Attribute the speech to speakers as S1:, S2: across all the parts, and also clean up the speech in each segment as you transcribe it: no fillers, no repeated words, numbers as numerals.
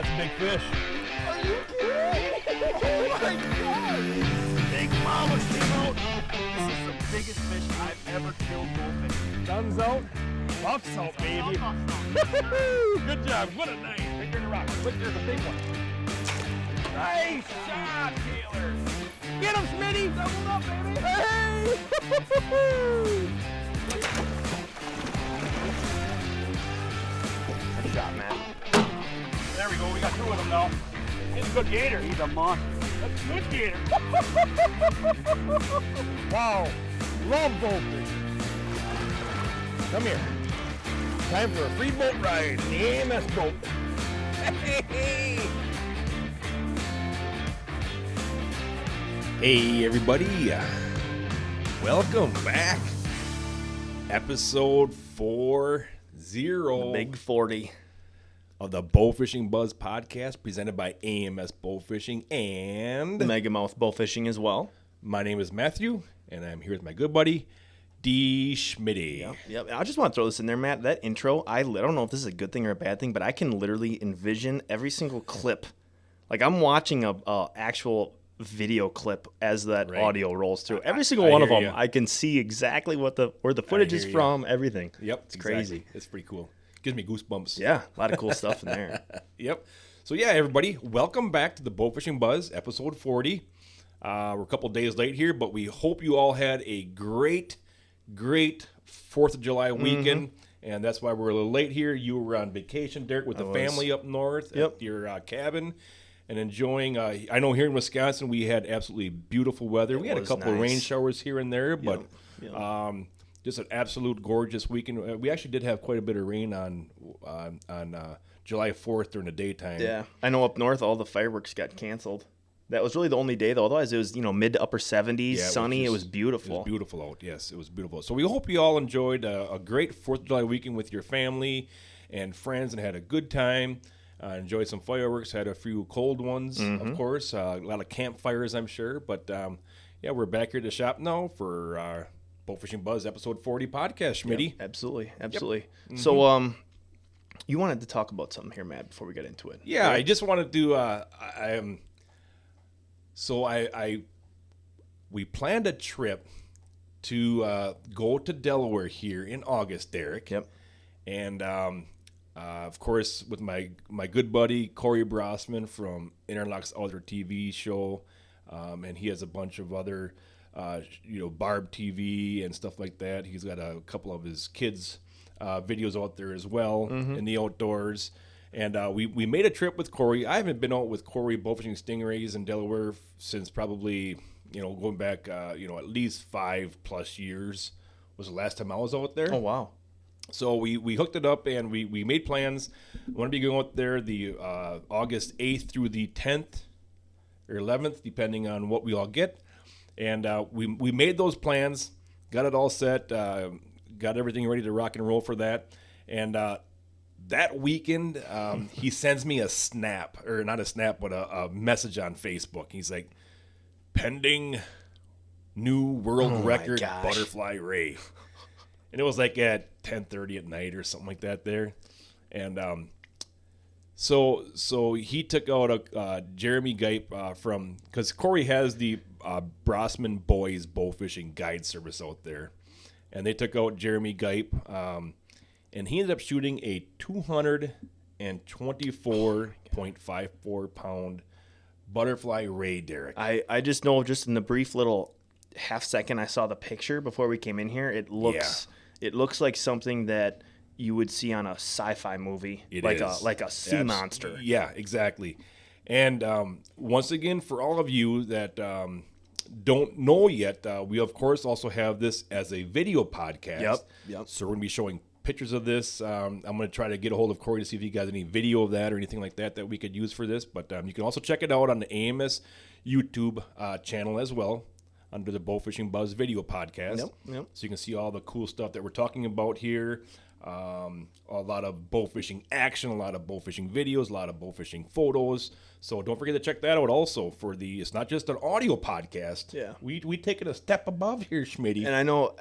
S1: That's a big fish.
S2: Are you kidding? Oh my God!
S1: Big mama came out. This is the biggest fish I've ever killed bowfishing. Guns out, bucks out, baby. Good job. What a nice. Right there in the rock. Look, there's a big one. Nice shot, Taylor. Get him, Smitty. Doubled up, baby. Hey!
S2: Good shot, man.
S1: There we go. We got two of them now. He's a good gator.
S2: He's a monster.
S1: That's a good gator. Wow. Love bowfish. Come here. Time for a free boat ride in the AMS boat. Hey everybody. Welcome back. Episode 40.
S2: Big 40.
S1: Of the Bowfishing Buzz podcast presented by AMS Bowfishing and
S2: Megamouth Bowfishing as well.
S1: My name is Matthew, and I'm here with my good buddy, D. Schmitty.
S2: Yep. I just want to throw this in there, Matt. That intro, I don't know if this is a good thing or a bad thing, but I can literally envision every single clip. Like I'm watching a actual video clip as that audio rolls through. Every single one of them, I can see exactly where the footage is from, everything.
S1: Yep.
S2: It's crazy.
S1: Exactly. It's pretty cool. Gives me goosebumps.
S2: Yeah, a lot of cool stuff in there.
S1: Yep. So yeah, everybody, welcome back to the Bowfishing Buzz, episode 40. We're a couple days late here, but we hope you all had a great 4th of July weekend, and that's why we're a little late here. You were on vacation, Derek, with the family up north at your cabin and enjoying. I know here in Wisconsin we had absolutely beautiful weather. We had a couple of rain showers here and there, but just an absolute gorgeous weekend. We actually did have quite a bit of rain on July 4th during the daytime.
S2: Yeah, I know up north all the fireworks got canceled. That was really the only day, though. Otherwise, it was mid to upper 70s, sunny. It was beautiful.
S1: It was beautiful out. Yes, it was beautiful. So we hope you all enjoyed a great 4th of July weekend with your family and friends and had a good time. Enjoyed some fireworks. Had a few cold ones, of course. A lot of campfires, I'm sure. But yeah, we're back here at the shop now for Bowfishing Buzz episode 40 podcast, Schmitty.
S2: Yep, absolutely. Yep. So, you wanted to talk about something here, Matt, before we get into it.
S1: Yeah, right? I just wanted to. We planned a trip to go to Delaware here in August, Derek.
S2: Yep.
S1: And of course, with my good buddy Corey Brossman from Interlock's Outdoor TV show, and he has a bunch of other. Barb TV and stuff like that. He's got a couple of his kids' videos out there as well in the outdoors. And we made a trip with Corey. I haven't been out with Corey bowfishing stingrays in Delaware since probably, going back, at least 5+ years was the last time I was out there.
S2: Oh, wow.
S1: So we hooked it up and we made plans. I want to be going out there the August 8th through the 10th or 11th, depending on what we all get. And we made those plans, got it all set, got everything ready to rock and roll for that. And that weekend, he sends me a snap, or not a snap, but a message on Facebook. He's like, pending new world record butterfly ray. And it was like at 10:30 at night or something like that there. And so he took out a Jeremy Gipe from, because Corey has the Brossman Boys Bowfishing Guide Service out there, and they took out Jeremy Gipe, and he ended up shooting a 224.54 pound butterfly ray, Derek.
S2: I just know, just in the brief little half second I saw the picture before we came in here, it looks like something that you would see on a sci-fi movie, like a sea monster.
S1: Yeah, exactly. And once again, for all of you that don't know yet, we of course also have this as a video podcast.
S2: Yep.
S1: So we're going to be showing pictures of this. I'm going to try to get a hold of Corey to see if he got any video of that or anything like that we could use for this. But you can also check it out on the AMS YouTube channel as well, under the Bowfishing Buzz video podcast.
S2: Yep.
S1: So you can see all the cool stuff that we're talking about here. A lot of bowfishing action, a lot of bowfishing videos, a lot of bowfishing photos. So don't forget to check that out also for the, it's not just an audio podcast.
S2: Yeah.
S1: We take it a step above here, Schmitty.
S2: And I know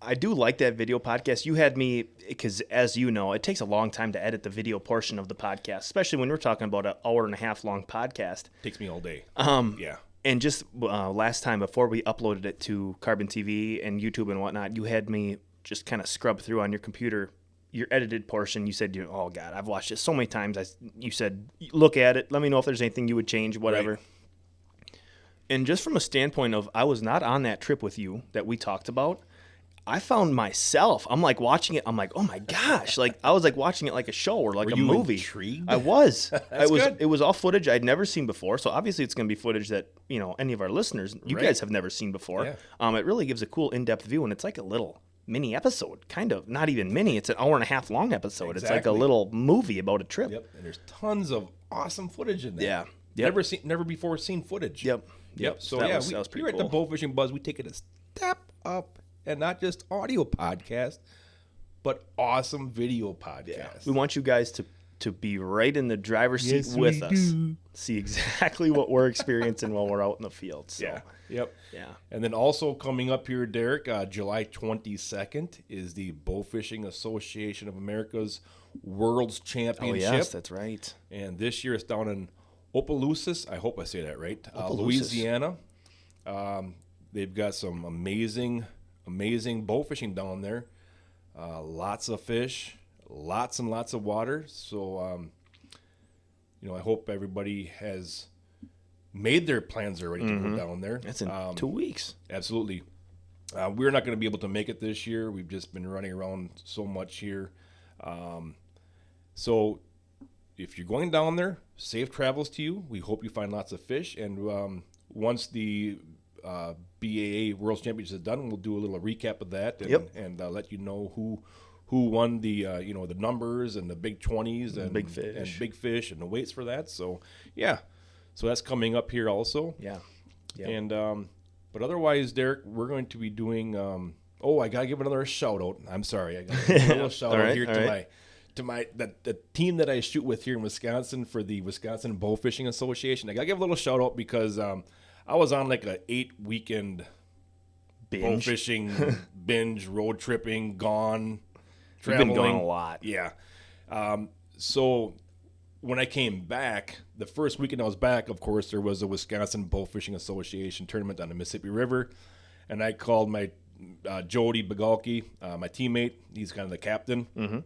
S2: I do like that video podcast. You had me, because as you know, it takes a long time to edit the video portion of the podcast, especially when we're talking about an hour and a half long podcast.
S1: Takes me all day. Yeah.
S2: And just last time before we uploaded it to Carbon TV and YouTube and whatnot, you had me just kind of scrub through on your computer your edited portion. You said, oh God, I've watched it so many times. You said, look at it. Let me know if there's anything you would change, whatever. Right. And just from a standpoint of, I was not on that trip with you that we talked about. I found myself, I'm like watching it. I'm like, oh my gosh. Like I was like watching it like a show or like a movie.
S1: Intrigued?
S2: I was.
S1: Good.
S2: It was all footage I'd never seen before. So obviously it's going to be footage that, any of our listeners, you guys have never seen before. Yeah. It really gives a cool in-depth view, and it's like a little mini episode, kind of. Not even mini. It's an hour and a half long episode. Exactly. It's like a little movie about a trip.
S1: Yep. And there's tons of awesome footage in there.
S2: Yeah. Yep.
S1: Never before seen footage.
S2: Yep.
S1: So that was pretty cool. At the Bowfishing Buzz, we take it a step up, and not just audio podcast, but awesome video podcast.
S2: Yeah. We want you guys to be right in the driver's seat with us. See exactly what we're experiencing while we're out in the field. So.
S1: Yeah. Yep.
S2: Yeah.
S1: And then also coming up here, Derek, July 22nd is the Bowfishing Association of America's World's Championship.
S2: Oh, yes, that's right.
S1: And this year it's down in Opelousas. I hope I say that right. Louisiana. They've got some amazing bowfishing down there. Lots of fish, lots and lots of water. So, I hope everybody has made their plans already to go down there.
S2: That's in 2 weeks.
S1: Absolutely. We're not going to be able to make it this year. We've just been running around so much here. So if you're going down there, safe travels to you. We hope you find lots of fish. And once the BAA World Championship is done, we'll do a little recap of that and let you know who won the the numbers and the big 20s and big fish and the weights for that. So so that's coming up here also.
S2: Yeah.
S1: And but otherwise, Derek, we're going to be doing. I gotta give another shout out. I'm sorry, I got a little shout out here to the team that I shoot with here in Wisconsin for the Wisconsin Bowfishing Association. I gotta give a little shout out because I was on like a 8-weekend bowfishing binge, road tripping, gone, traveling.
S2: You've been gone a lot.
S1: Yeah. So when I came back, the first weekend I was back, of course, there was a Wisconsin Bowfishing Association tournament on the Mississippi River, and I called my Jody Bagalki, my teammate. He's kind of the captain. Mm-hmm.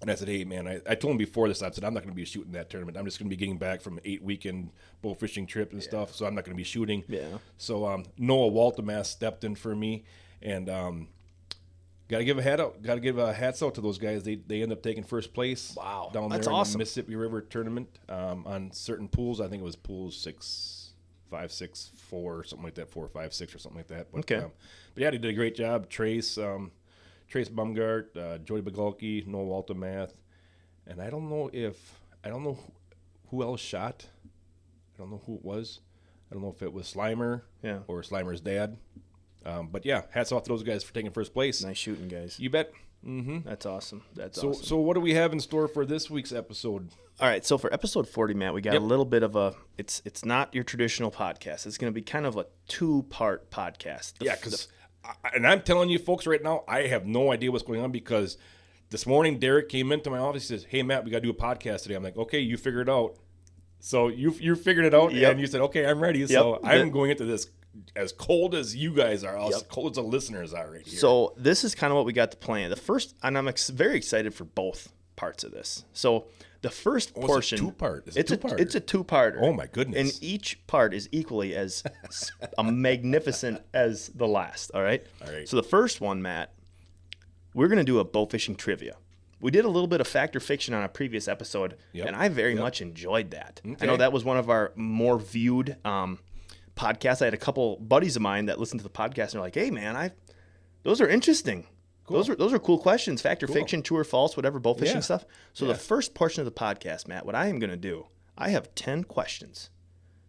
S1: And I said, hey, man, I told him before this, I said, I'm not going to be shooting that tournament. I'm just going to be getting back from an 8-weekend bowfishing trip and stuff, so I'm not going to be shooting.
S2: Yeah.
S1: So Noah Waltemass stepped in for me, and got to give a hats out to those guys. They end up taking first place.
S2: Wow.
S1: Down there
S2: That's
S1: in
S2: awesome.
S1: the Mississippi River tournament on certain pools. I think it was pools 6, 5, 6, 4, something like that, 4, 5, 6 or something like that. But,
S2: okay.
S1: But yeah, they did a great job. Trace Bumgart, Jody Bagalki, Noah Waltemath, and I don't know who else shot. I don't know who it was. I don't know if it was Slimer or Slimer's dad. But yeah, hats off to those guys for taking first place.
S2: Nice shooting, guys.
S1: You bet. Mm-hmm.
S2: That's awesome. Awesome.
S1: So what do we have in store for this week's episode?
S2: All right, so for episode 40, Matt, we got a little bit of it's not your traditional podcast. It's going to be kind of a 2-part podcast.
S1: And I'm telling you folks right now, I have no idea what's going on because this morning Derek came into my office and says, hey, Matt, we got to do a podcast today. I'm like, okay, you figure it out. So you figured it out and you said, okay, I'm ready. So I'm going into this as cold as you guys are, as cold as the listeners are right here.
S2: So this is kind of what we got to plan. The first, and I'm very excited for both parts of this. So the first portion,
S1: it's a two-part.
S2: It's a two-parter.
S1: Oh my goodness!
S2: And each part is equally as magnificent as the last. All right.
S1: All right.
S2: So the first one, Matt, we're gonna do a bowfishing trivia. We did a little bit of fact or fiction on a previous episode, and I very much enjoyed that. Okay. I know that was one of our more viewed podcasts. I had a couple buddies of mine that listened to the podcast and they're like, "Hey, man, those are interesting." Cool. Those are cool questions. Fact or fiction, true or false, whatever, bowfishing stuff. So the first portion of the podcast, Matt, what I am going to do, I have 10 questions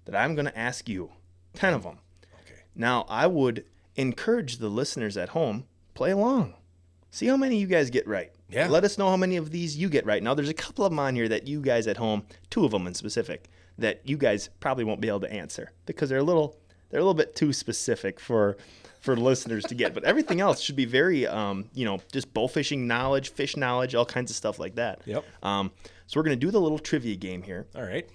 S2: that I'm going to ask you, 10 of them.
S1: Okay.
S2: Now, I would encourage the listeners at home, play along. See how many you guys get right.
S1: Yeah.
S2: Let us know how many of these you get right. Now, there's a couple of them on here that you guys at home, 2 of them in specific, that you guys probably won't be able to answer because they're a little they're a little bit too specific for listeners to get. But everything else should be very, just bow fishing knowledge, fish knowledge, all kinds of stuff like that.
S1: Yep.
S2: So we're going to do the little trivia game here.
S1: All right.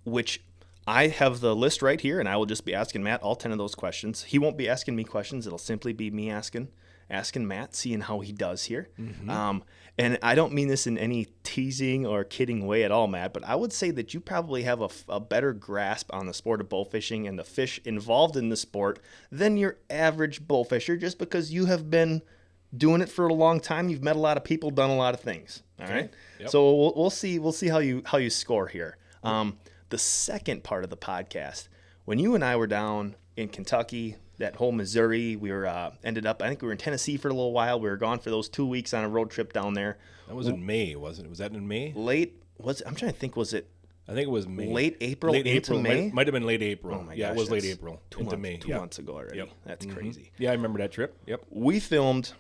S2: Which I have the list right here, and I will just be asking Matt all 10 of those questions. He won't be asking me questions. It'll simply be me asking Matt, seeing how he does here. Mm-hmm. And I don't mean this in any teasing or kidding way at all, Matt, but I would say that you probably have a better grasp on the sport of bow fishing and the fish involved in the sport than your average bow fisher, just because you have been doing it for a long time. You've met a lot of people, done a lot of things. All right. Yep. So we'll see how you score here. The second part of the podcast, when you and I were down in Kentucky, that whole Missouri, we were I think we were in Tennessee for a little while. We were gone for those 2 weeks on a road trip down there.
S1: That was in May, wasn't it? Was that in May?
S2: I'm trying to think, was it?
S1: I think it was May.
S2: Late April into May?
S1: Might have been late April.
S2: Oh my
S1: gosh, it was late April into May.
S2: 2 months ago already.
S1: Yep.
S2: That's crazy.
S1: Yeah, I remember that trip. Yep.
S2: We filmed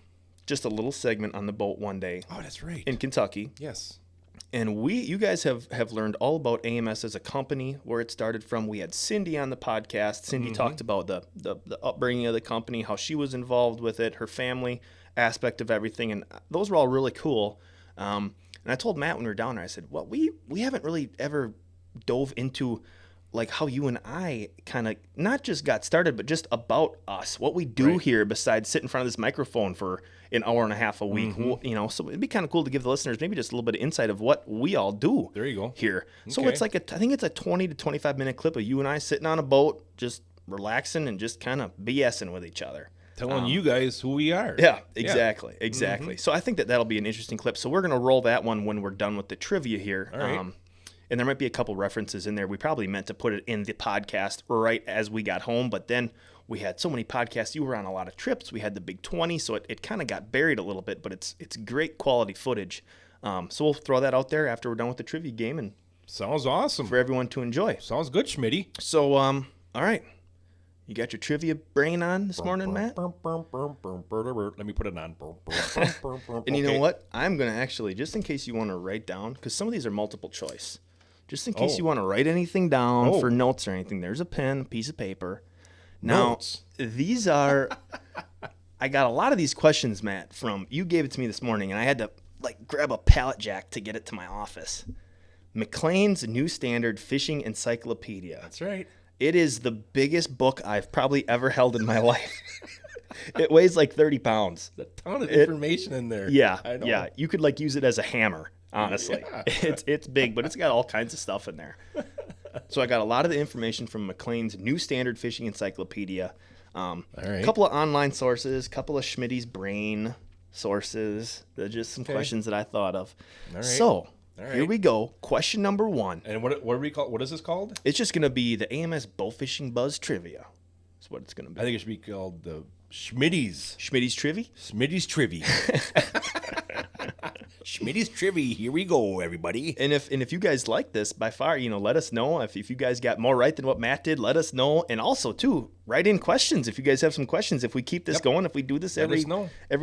S2: just a little segment on the boat one day.
S1: Oh, that's right.
S2: In Kentucky.
S1: Yes.
S2: And you guys have learned all about AMS as a company, where it started from. We had Cindy on the podcast. Cindy talked about the upbringing of the company, how she was involved with it, her family aspect of everything, and those were all really cool. And I told Matt when we were down there, I said, well, we haven't really ever dove into like how you and I kind of not just got started, but just about us, what we do here besides sit in front of this microphone for an hour and a half a week. So it'd be kind of cool to give the listeners maybe just a little bit of insight of what we all do.
S1: There you go.
S2: Here. So it's like I think it's a 20 to 25 minute clip of you and I sitting on a boat, just relaxing and just kind of BSing with each other.
S1: Telling you guys who we are.
S2: Yeah, exactly. So I think that'll be an interesting clip. So we're going to roll that one when we're done with the trivia here.
S1: All right.
S2: And there might be a couple references in there. We probably meant to put it in the podcast right as we got home, but then we had so many podcasts. You were on a lot of trips. We had the Big 20, so it kind of got buried a little bit, but it's great quality footage. So we'll throw that out there after we're done with the trivia game, and
S1: sounds awesome
S2: for everyone to enjoy.
S1: Sounds good, Schmitty.
S2: So, all right. You got your trivia brain on this morning, Matt?
S1: Let me put it on.
S2: And you know what? I'm going to actually, just in case you want to write down, because some of these are multiple choice. Just in case you want to write anything down for notes or anything, there's a pen, a piece of paper. Now, these are, I got a lot of these questions, Matt, from, you gave it to me this morning, and I had to grab a pallet jack to get it to my office. McLean's New Standard Fishing Encyclopedia.
S1: That's right.
S2: It is the biggest book I've probably ever held in my life. It weighs like 30 pounds.
S1: There's a ton of information in there.
S2: Yeah,
S1: I know.
S2: Yeah. You could use it as a hammer. Honestly, it's big, but it's got all kinds of stuff in there. So I got a lot of the information from McLean's New Standard Fishing Encyclopedia.
S1: All right.
S2: A couple of online sources, a couple of Schmitty's brain sources. They're just some questions that I thought of.
S1: All right.
S2: So here we go. Question number 1.
S1: And what do we call? What is this called?
S2: It's just going to be the AMS Bowfishing Buzz Trivia. That's what it's going to be.
S1: I think it should be called the Schmitty's
S2: Trivia.
S1: Schmitty's Trivia. Schmitty's Trivia. Here we go, everybody.
S2: And if you guys like this, by far, let us know. If you guys got more right than what Matt did, let us know. And also, too, write in questions if you guys have some questions. If we keep this going, if we do this every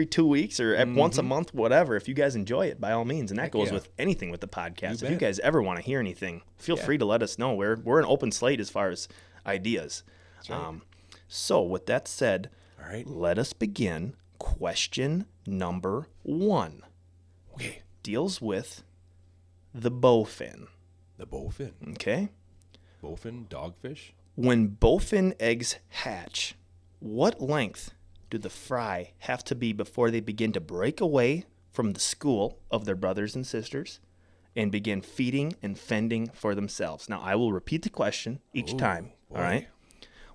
S2: 2 weeks or once a month, whatever, if you guys enjoy it, by all means. And that goes with anything with the podcast. If you guys ever want to hear anything, feel free to let us know. We're an open slate as far as ideas. Right. So with that said,
S1: all right,
S2: let us begin. Question number 1.
S1: Okay.
S2: Deals with the bowfin.
S1: The bowfin.
S2: Okay.
S1: Bowfin, dogfish.
S2: When bowfin eggs hatch, what length do the fry have to be before they begin to break away from the school of their brothers and sisters and begin feeding and fending for themselves? Now, I will repeat the question each time. All right.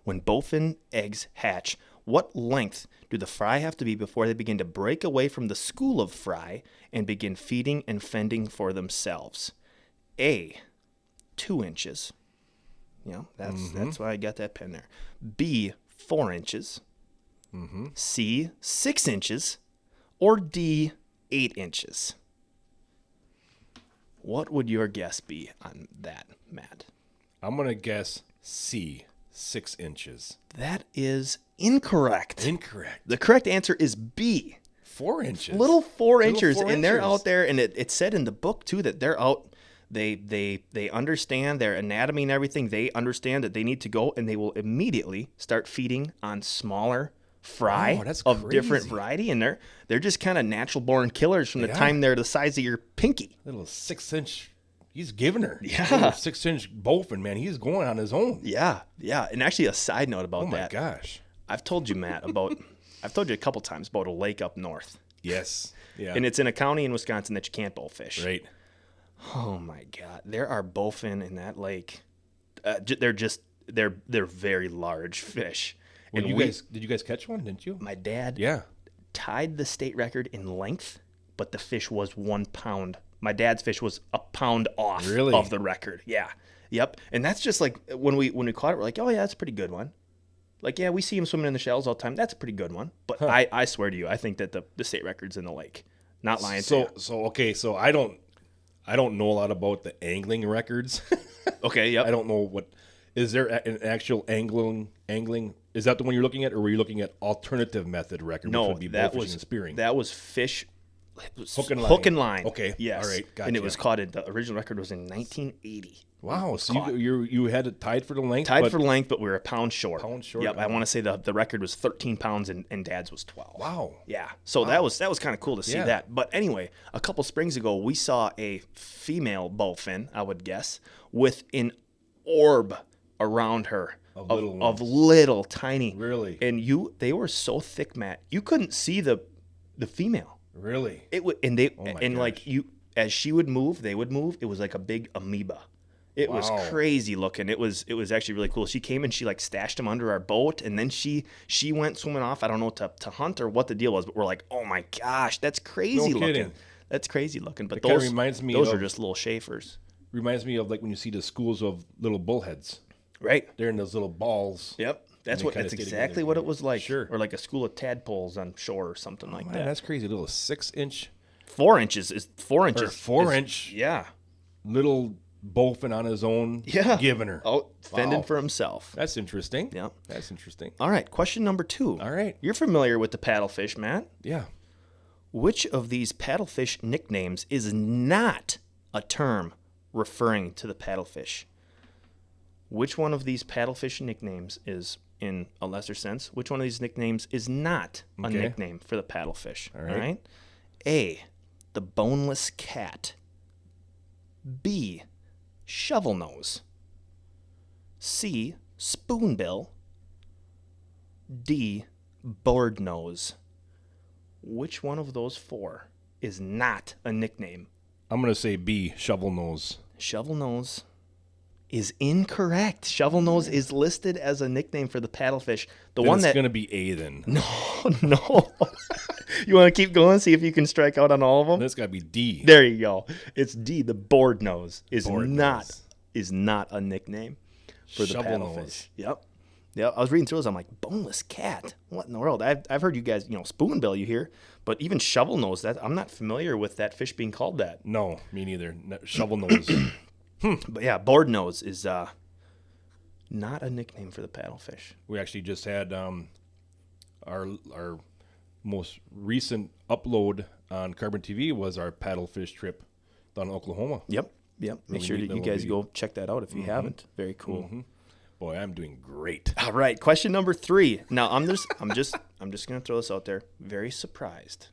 S2: When bowfin eggs hatch, what length do the fry have to be before they begin to break away from the school of fry and begin feeding and fending for themselves? A, 2 inches. That's why I got that pen there. B, 4 inches. C, 6 inches. Or D, 8 inches. What would your guess be on that, Matt?
S1: I'm going to guess C, 6 inches.
S2: That is incorrect.
S1: Incorrect.
S2: The correct answer is B.
S1: 4 inches.
S2: Little 4 inches. And they're out there, and it said in the book, too, that they're out They understand their anatomy and everything. They understand that they need to go, and they will immediately start feeding on smaller fry
S1: that's
S2: of different
S1: crazy.
S2: variety, and they're just kind of natural born killers from the
S1: They
S2: time
S1: are.
S2: they're the size of your pinky.
S1: Little 6-inch. He's giving her.
S2: Yeah.
S1: Little 6-inch bowfin, man. He's going on his own.
S2: Yeah. And actually, a side note about
S1: Oh my
S2: that.
S1: gosh.
S2: I've told you, Matt, I've told you a couple times about a lake up north,
S1: Yes. Yeah.
S2: and it's in a county in Wisconsin that you can't bowfish.
S1: right.
S2: Oh my God, there are bowfin in that lake. They're very large fish.
S1: Well,
S2: And
S1: did you guys catch one? Didn't you?
S2: my dad
S1: Yeah.
S2: tied the state record in length, but the fish was 1 pound. My dad's fish was a pound off
S1: Really?
S2: of the record. Yeah. Yep. And that's just like when we caught it, we're like, oh yeah, that's a pretty good one. Like, yeah, we see him swimming in the shallows all the time. That's a pretty good one. But I swear to you, I think that the state record's in the lake. Not lying to you.
S1: So I don't know a lot about the angling records.
S2: Okay, yep.
S1: I don't know what is there an actual angling. Is that the one you're looking at, or were you looking at alternative method record?
S2: No,
S1: which would be
S2: that
S1: bowfishing
S2: was
S1: and spearing.
S2: That was fish.
S1: Hook and line.
S2: Hook and line.
S1: Okay,
S2: Yes.
S1: all right,
S2: And it
S1: gotcha.
S2: was caught. The original record was in 1980.
S1: Wow. So
S2: caught.
S1: you had it tied for the length.
S2: Tied
S1: but
S2: for length, but we were a pound short.
S1: Pound short,
S2: Yep. I
S1: oh.
S2: want to say the record was 13 pounds and Dad's was 12.
S1: Wow.
S2: Yeah. So that was kind of cool to see
S1: Yeah.
S2: that. But anyway, a couple springs ago, we saw a female bowfin, I would guess, with an orb around her
S1: Of little
S2: of
S1: ones.
S2: little tiny.
S1: Really?
S2: And they were so thick, Matt. You couldn't see the female.
S1: Really?
S2: It would, and they
S1: my
S2: and like
S1: gosh.
S2: you, as she would move, they would move. It was like a big amoeba. It was
S1: Wow.
S2: crazy looking. It was actually really cool. She came and she like stashed them under our boat, and then she went swimming off. I don't know to hunt or what the deal was, but we're like, oh my gosh, that's crazy
S1: No
S2: looking.
S1: kidding.
S2: That's crazy looking. But
S1: It kinda
S2: those
S1: reminds me
S2: those
S1: of-
S2: are just little Schaefers,
S1: Reminds me of like when you see the schools of little bullheads.
S2: right?
S1: They're in those little balls.
S2: Yep. That's
S1: they kinda
S2: that's
S1: stay
S2: exactly
S1: together.
S2: what it was like.
S1: Sure.
S2: Or like a school of tadpoles on shore or something like
S1: Man,
S2: that.
S1: that's crazy. A little 6-inch
S2: 4 inches is 4 inches.
S1: or 4-inch
S2: Yeah.
S1: little bowfin on his own.
S2: Yeah.
S1: Giving her.
S2: Oh, fending
S1: Wow.
S2: for himself.
S1: That's interesting.
S2: Yeah.
S1: That's interesting.
S2: All right, question number 2.
S1: All right.
S2: You're familiar with the paddlefish, Matt.
S1: Yeah.
S2: Which of these paddlefish nicknames is not a term referring to the paddlefish? Which one of these paddlefish nicknames is in a lesser sense? Which one of these nicknames is not a
S1: Okay.
S2: nickname for the paddlefish?
S1: All right.
S2: A, the boneless cat. B, shovel nose. C, spoonbill. D, board nose. Which one of those 4 is not a nickname?
S1: I'm going to say B, shovel nose.
S2: Shovel nose is incorrect. Shovel nose is listed as a nickname for the paddlefish. The
S1: Then
S2: one
S1: it's
S2: that
S1: going to be A then.
S2: no. You want to keep going, see if you can strike out on all of them?
S1: That's got to be D.
S2: There you go. It's D. The board nose is
S1: Board
S2: not
S1: nose.
S2: a nickname for the
S1: Shovel
S2: paddlefish.
S1: nose.
S2: Yep. I was reading through those. I'm like, boneless cat. What in the world? I've heard you guys, spoonbill you hear, but even shovel nose. That I'm not familiar with that fish being called that.
S1: No, me neither. Shovel nose.
S2: But yeah, board nose is not a nickname for the paddlefish.
S1: We actually just had our most recent upload on Carbon TV was our paddlefish trip down in Oklahoma.
S2: Yep. Make
S1: Really
S2: sure
S1: neat
S2: that you
S1: little
S2: guys
S1: video.
S2: go check that out if you haven't. Very cool.
S1: Boy, I'm doing great.
S2: All right, question number 3. Now I'm just gonna throw this out there. Very surprised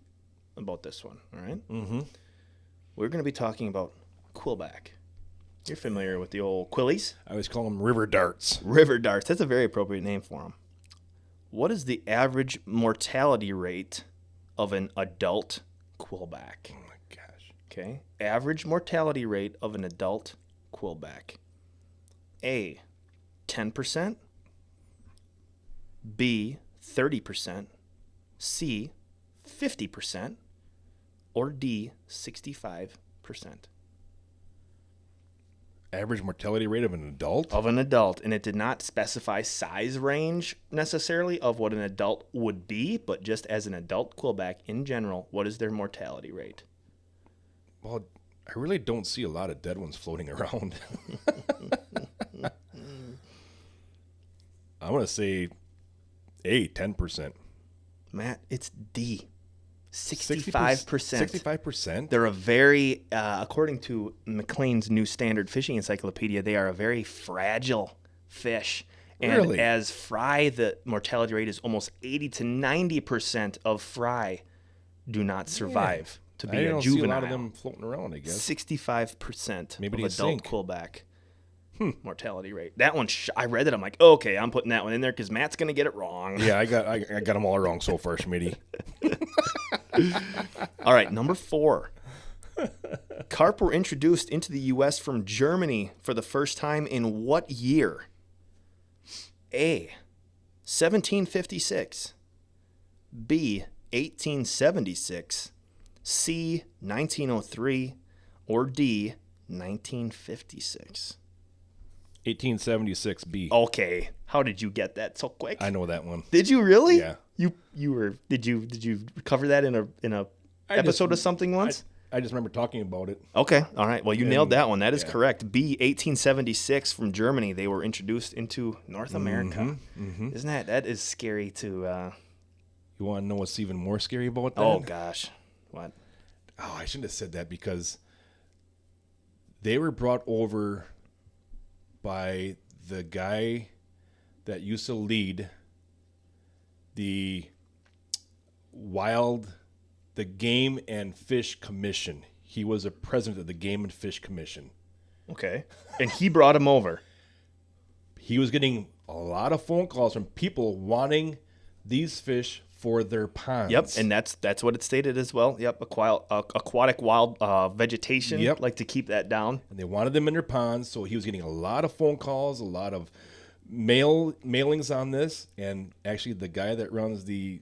S2: about this one. All right.
S1: Mm-hmm.
S2: We're gonna be talking about quillback. You're familiar with the old quillies,
S1: I always call them river darts.
S2: river darts. That's a very appropriate name for them. What is the average mortality rate of an adult quillback?
S1: Oh my gosh.
S2: Okay. Average mortality rate of an adult quillback. A, 10%. B, 30%. C, 50%. Or D, 65%.
S1: Average mortality rate of an adult?
S2: Of an adult. And it did not specify size range necessarily of what an adult would be, but just as an adult quillback in general, what is their mortality rate?
S1: Well, I really don't see a lot of dead ones floating around. I'm going to say A, 10%.
S2: Matt, it's D, 65%.
S1: 65%?
S2: They're a very, according to McLean's New Standard Fishing Encyclopedia, they are a very fragile fish. And
S1: Really?
S2: as fry, the mortality rate is almost 80 to 90% of fry do not survive to be
S1: I
S2: a
S1: don't
S2: juvenile.
S1: see a lot of them floating around, I guess.
S2: 65%
S1: Maybe
S2: of
S1: they
S2: adult
S1: sink.
S2: quillback mortality rate. That one, I read it. I'm like, okay, I'm putting that one in there because Matt's going to get it wrong.
S1: Yeah, I got them all wrong so far, Schmitty.
S2: All right, number 4. Carp were introduced into the U.S. from Germany for the first time in what year? A, 1756. B, 1876. C, 1903. Or D, 1956.
S1: 1876B.
S2: Okay, how did you get that so quick?
S1: I know that one.
S2: Did you really?
S1: Yeah.
S2: You were. Did you cover that in a episode of something once?
S1: I just remember talking about it.
S2: Okay, all right. Well, you nailed that one. That is
S1: yeah.
S2: correct. B, 1876 from Germany. They were introduced into North America. Isn't that is scary to?
S1: You want to know what's even more scary about that?
S2: Oh gosh, what?
S1: Oh, I shouldn't have said that because they were brought over by the guy that used to lead the Game and Fish Commission. He was a president of the Game and Fish Commission.
S2: Okay, and he brought him over.
S1: He was getting a lot of phone calls from people wanting these fish for their ponds.
S2: Yep, and that's what it stated as well. Yep, aquatic wild vegetation.
S1: Yep.
S2: Like to keep that down.
S1: And they wanted them in their ponds, so he was getting a lot of phone calls, a lot of mailings on this. And actually, the guy that runs the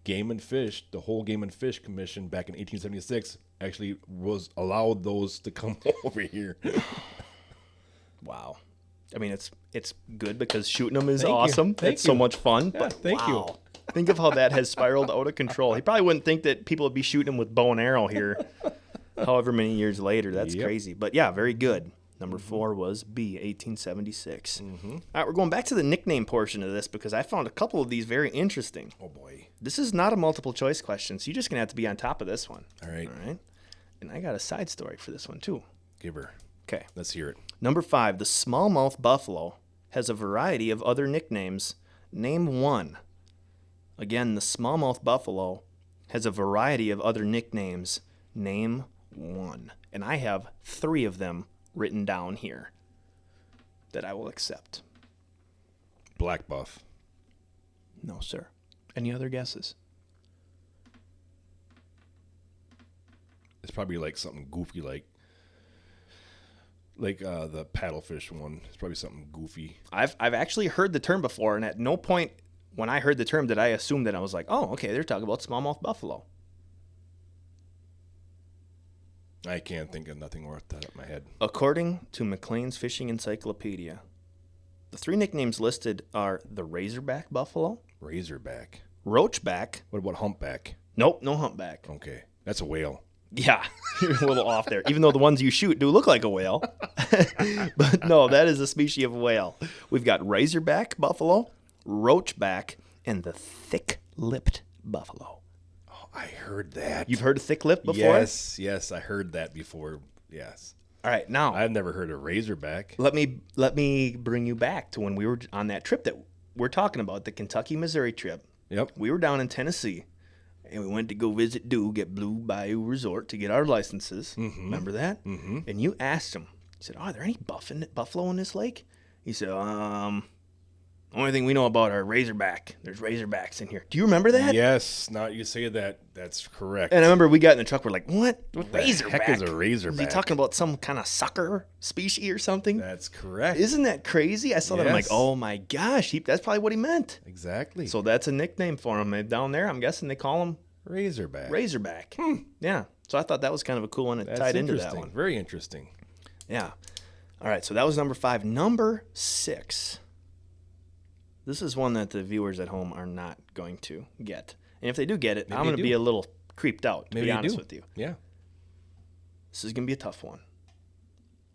S1: Game and Fish, the whole Game and Fish Commission back in 1876, actually was allowed those to come over here.
S2: Wow. I mean, it's good because shooting them is
S1: Thank you.
S2: awesome.
S1: Thank
S2: It's so
S1: you.
S2: much fun.
S1: Yeah,
S2: But
S1: thank you.
S2: wow. Think of how that has spiraled out of control. He probably wouldn't think that people would be shooting him with bow and arrow here however many years later. That's
S1: Yep.
S2: crazy. But yeah, very good. Number 4 was B, 1876. All right, we're going back to the nickname portion of this because I found a couple of these very interesting.
S1: Oh, boy.
S2: This is not a multiple choice question, so you're just going to have to be on top of this one.
S1: All right.
S2: All right. And I got a side story for this one, too.
S1: Give her.
S2: Okay.
S1: Let's hear it.
S2: Number 5, the smallmouth buffalo has a variety of other nicknames. Name one. Again, the smallmouth buffalo has a variety of other nicknames. Name one. And I have 3 of them written down here that I will accept.
S1: Black buff.
S2: No, sir. Any other guesses?
S1: It's probably like something goofy, like the paddlefish one. It's probably something goofy.
S2: I've actually heard the term before, and at no point when I heard the term did I assume that I was like, oh, okay, they're talking about smallmouth buffalo.
S1: I can't think of nothing off the top of my head.
S2: According to McLean's Fishing Encyclopedia, the 3 nicknames listed are the Razorback Buffalo,
S1: Razorback.
S2: Roachback.
S1: What about humpback?
S2: Nope, no humpback.
S1: Okay, that's a whale.
S2: Yeah, you're a little off there. Even though the ones you shoot do look like a whale. But no, that is a species of whale. We've got Razorback Buffalo, Roachback, and the thick-lipped buffalo.
S1: Oh, I heard that.
S2: You've heard of thick-lipped before?
S1: Yes, I heard that before. Yes.
S2: All right, now
S1: I've never heard of Razorback.
S2: let me bring you back to when we were on that trip that we're talking about, the Kentucky, Missouri trip.
S1: Yep.
S2: We were down in Tennessee, and we went to go visit Duke at Blue Bayou Resort to get our licenses. Remember that? Mm-hmm. And you asked him, you said, are there any buffalo in this lake? He said, only thing we know about are Razorback. There's Razorbacks in here. Do you remember that?
S1: Yes. Now you say that, that's correct.
S2: And I remember we got in the truck, we're like, what?
S1: What the
S2: Razorback?
S1: heck is a Razorback?
S2: Is he talking about some kind of sucker species or something?
S1: That's correct.
S2: Isn't that crazy? I saw that. I'm like,
S1: Yes.
S2: oh my gosh, that's probably what he meant.
S1: Exactly.
S2: So that's a nickname for him. And down there, I'm guessing they call him
S1: Razorback.
S2: Razorback. Yeah. So I thought that was kind of a cool one. It
S1: That's
S2: tied into that
S1: interesting.
S2: one.
S1: Very interesting.
S2: Yeah. All right. So that was number 5. Number 6. This is one that the viewers at home are not going to get. And if they do get it,
S1: Maybe
S2: I'm going to
S1: they
S2: be
S1: do.
S2: a little creeped out, to
S1: Maybe
S2: be
S1: they
S2: honest
S1: do.
S2: with you.
S1: Yeah.
S2: This is going to be a tough one.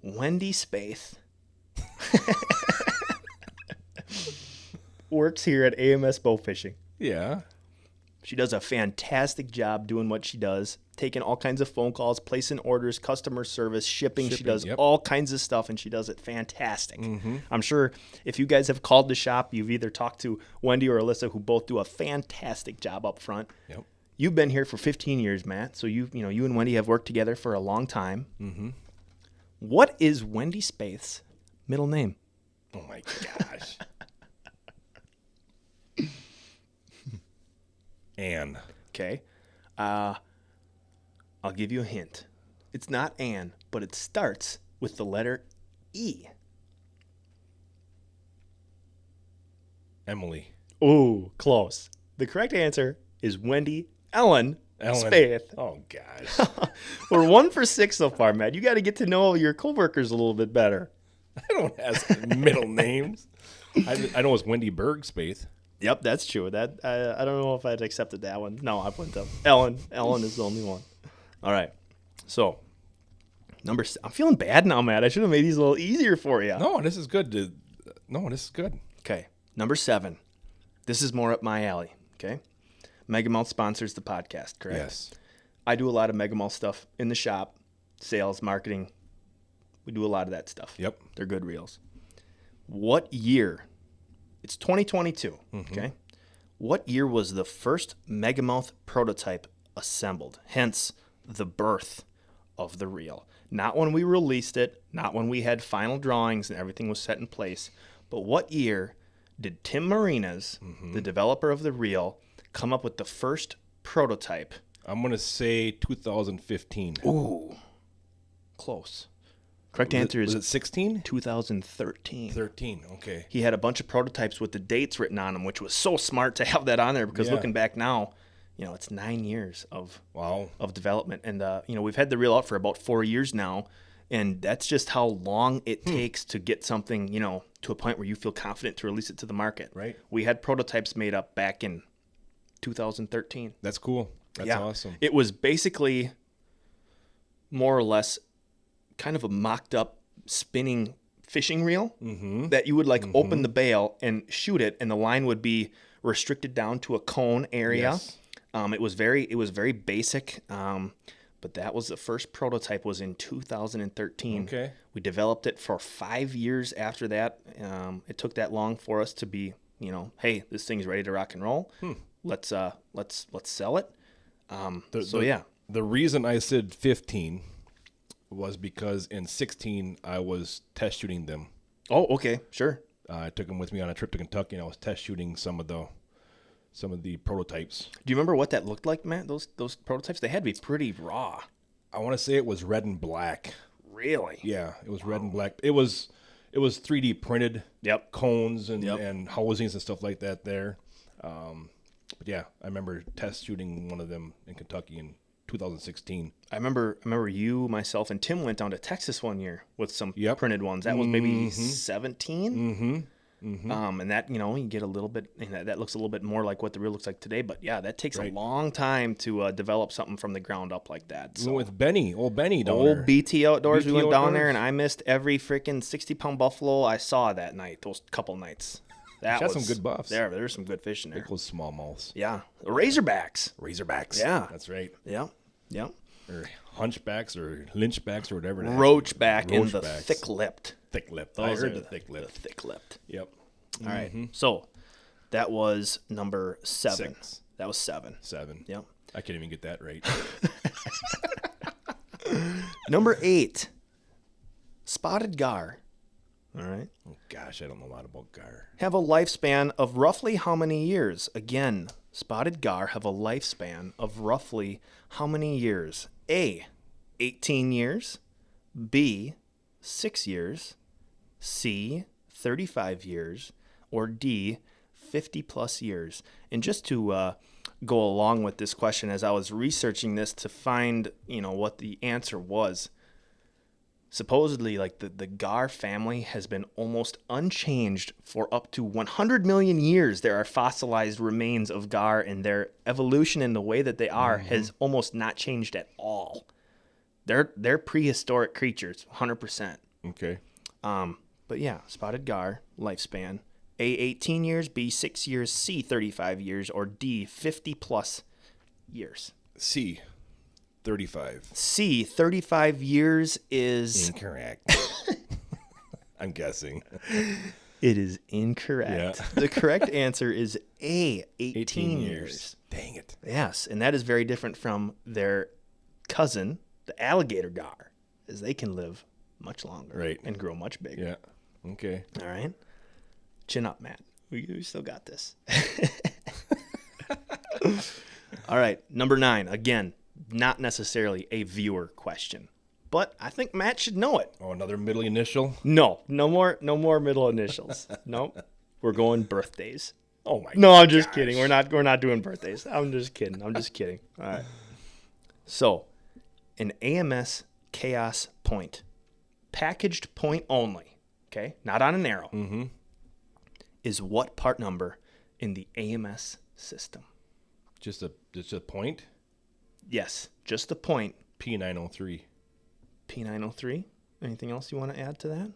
S2: Wendy Spaeth works here at AMS Bowfishing.
S1: Yeah.
S2: She does a fantastic job doing what she does, taking all kinds of phone calls, placing orders, customer service, shipping. She does all kinds of stuff, and she does it fantastic. I'm sure if you guys have called the shop, you've either talked to Wendy or Alyssa, who both do a fantastic job up front.
S1: Yep.
S2: You've been here for 15 years, Matt, so you and Wendy have worked together for a long time.
S1: Mm-hmm.
S2: What is Wendy Spaeth's middle name?
S1: Oh, my gosh. Anne.
S2: Okay. I'll give you a hint. It's not Anne, but it starts with the letter E.
S1: Emily.
S2: Oh, close. The correct answer is Wendy Ellen Spaeth.
S1: Oh, gosh.
S2: We're 1 for 6 so far, Matt. You got to get to know your coworkers a little bit better.
S1: I don't ask middle names. I know it's Wendy Berg Spaeth.
S2: Yep, that's true. That I don't know if I'd accepted that one. No, I wouldn't have. Ellen is the only one. All right. So, I'm feeling bad now, Matt. I should have made these a little easier for you.
S1: No, this is good. This is good.
S2: Okay. Number 7. This is more up my alley. Okay. Megamouth sponsors the podcast, correct?
S1: Yes.
S2: I do a lot of Megamouth stuff in the shop, sales, marketing. We do a lot of that stuff.
S1: Yep.
S2: They're good reels. What year? It's 2022, okay? What year was the first Megamouth prototype assembled? Hence, the birth of the reel. Not when we released it, not when we had final drawings and everything was set in place, but what year did Tim Marinas, the developer of the reel, come up with the first prototype?
S1: I'm going to say 2015.
S2: Ooh, close. Correct answer
S1: Was
S2: is
S1: it 16?
S2: 2013.
S1: 13, okay.
S2: He had a bunch of prototypes with the dates written on them, which was so smart to have that on there because looking back now, it's 9 years of development. And, we've had the reel out for about 4 years now, and that's just how long it takes to get something, to a point where you feel confident to release it to the market.
S1: Right.
S2: We had prototypes made up back in 2013.
S1: That's cool. That's awesome.
S2: It was basically more or less kind of a mocked up spinning fishing reel that you would open the bail and shoot it, and the line would be restricted down to a cone area.
S1: Yes.
S2: It was very basic, but that was the first prototype was in 2013.
S1: Okay.
S2: We developed it for 5 years after that. It took that long for us to be, hey, this thing's ready to rock and roll. Let's sell it.
S1: The reason I said 15 was because in 16 I was test shooting them.
S2: Oh, okay, sure.
S1: I took them with me on a trip to Kentucky, and I was test shooting some of the prototypes.
S2: Do you remember what that looked like, Matt? Those prototypes, they had to be pretty raw.
S1: I want to say it was red and black.
S2: Really?
S1: Yeah, it was red and black. It was 3D printed.
S2: Yep.
S1: Cones and housings and stuff like that there. But yeah, I remember test shooting one of them in Kentucky in 2016.
S2: I remember you, myself, and Tim went down to Texas one year with some printed ones. That was maybe 17. And that, you get a little bit, that looks a little bit more like what the reel looks like today. But yeah, that takes a long time to develop something from the ground up like that. So.
S1: We went with old Benny down
S2: Old
S1: there.
S2: BT Outdoors.
S1: BT
S2: we went down
S1: Outdoors.
S2: there, and I missed every freaking 60-pound buffalo I saw that night, those couple nights. That
S1: Shot
S2: was
S1: some good buffs.
S2: There's some good fish in there.
S1: Like those smallmouths.
S2: Yeah. Razorbacks.
S1: Razorbacks.
S2: Yeah.
S1: That's right.
S2: Yeah. Yeah.
S1: Or hunchbacks or lynchbacks or whatever.
S2: Roachback and the
S1: Roachbacks.
S2: thick-lipped.
S1: Thick-lipped.
S2: Those
S1: I
S2: are
S1: heard
S2: the
S1: the thick-lipped.
S2: thick-lipped.
S1: Yep.
S2: All right. So that was number 7.
S1: 6.
S2: That was 7.
S1: 7.
S2: Yep.
S1: I can't even get that right.
S2: Number 8. Spotted gar. All right.
S1: Oh, gosh, I don't know a lot about gar.
S2: Have a lifespan of roughly how many years? Again, spotted gar have a lifespan of roughly how many years? A, 18 years. B, 6 years. C, 35 years. Or D, 50 plus years. And just to go along with this question, as I was researching this to find, what the answer was, supposedly, the gar family has been almost unchanged for up to 100 million years. There are fossilized remains of gar, and their evolution in the way that they are has almost not changed at all. They're prehistoric creatures, 100%.
S1: Okay.
S2: But yeah, spotted gar lifespan A, 18 years, B, 6 years, C, 35 years, or D, 50-plus years?
S1: C, 35.
S2: C, 35 years is...
S1: Incorrect. I'm guessing.
S2: It is incorrect.
S1: Yeah.
S2: The correct answer is A, 18 years.
S1: Dang it.
S2: Yes, and that is very different from their cousin, the alligator gar, as they can live much longer
S1: Right.
S2: and grow much bigger.
S1: Yeah. Okay.
S2: All right. Chin up, Matt. We still got this. All right. Number 9. Again, not necessarily a viewer question, but I think Matt should know it.
S1: Oh, another middle initial?
S2: No more middle initials. Nope. We're going birthdays.
S1: Oh my.
S2: No, I'm just
S1: gosh.
S2: kidding. We're not doing birthdays. I'm just kidding. All right. So, an AMS Chaos point, packaged point only, okay, not on an arrow, is what part number in the AMS system?
S1: Just a point?
S2: Yes, just the point.
S1: P903.
S2: P903. Anything else you want to add to that?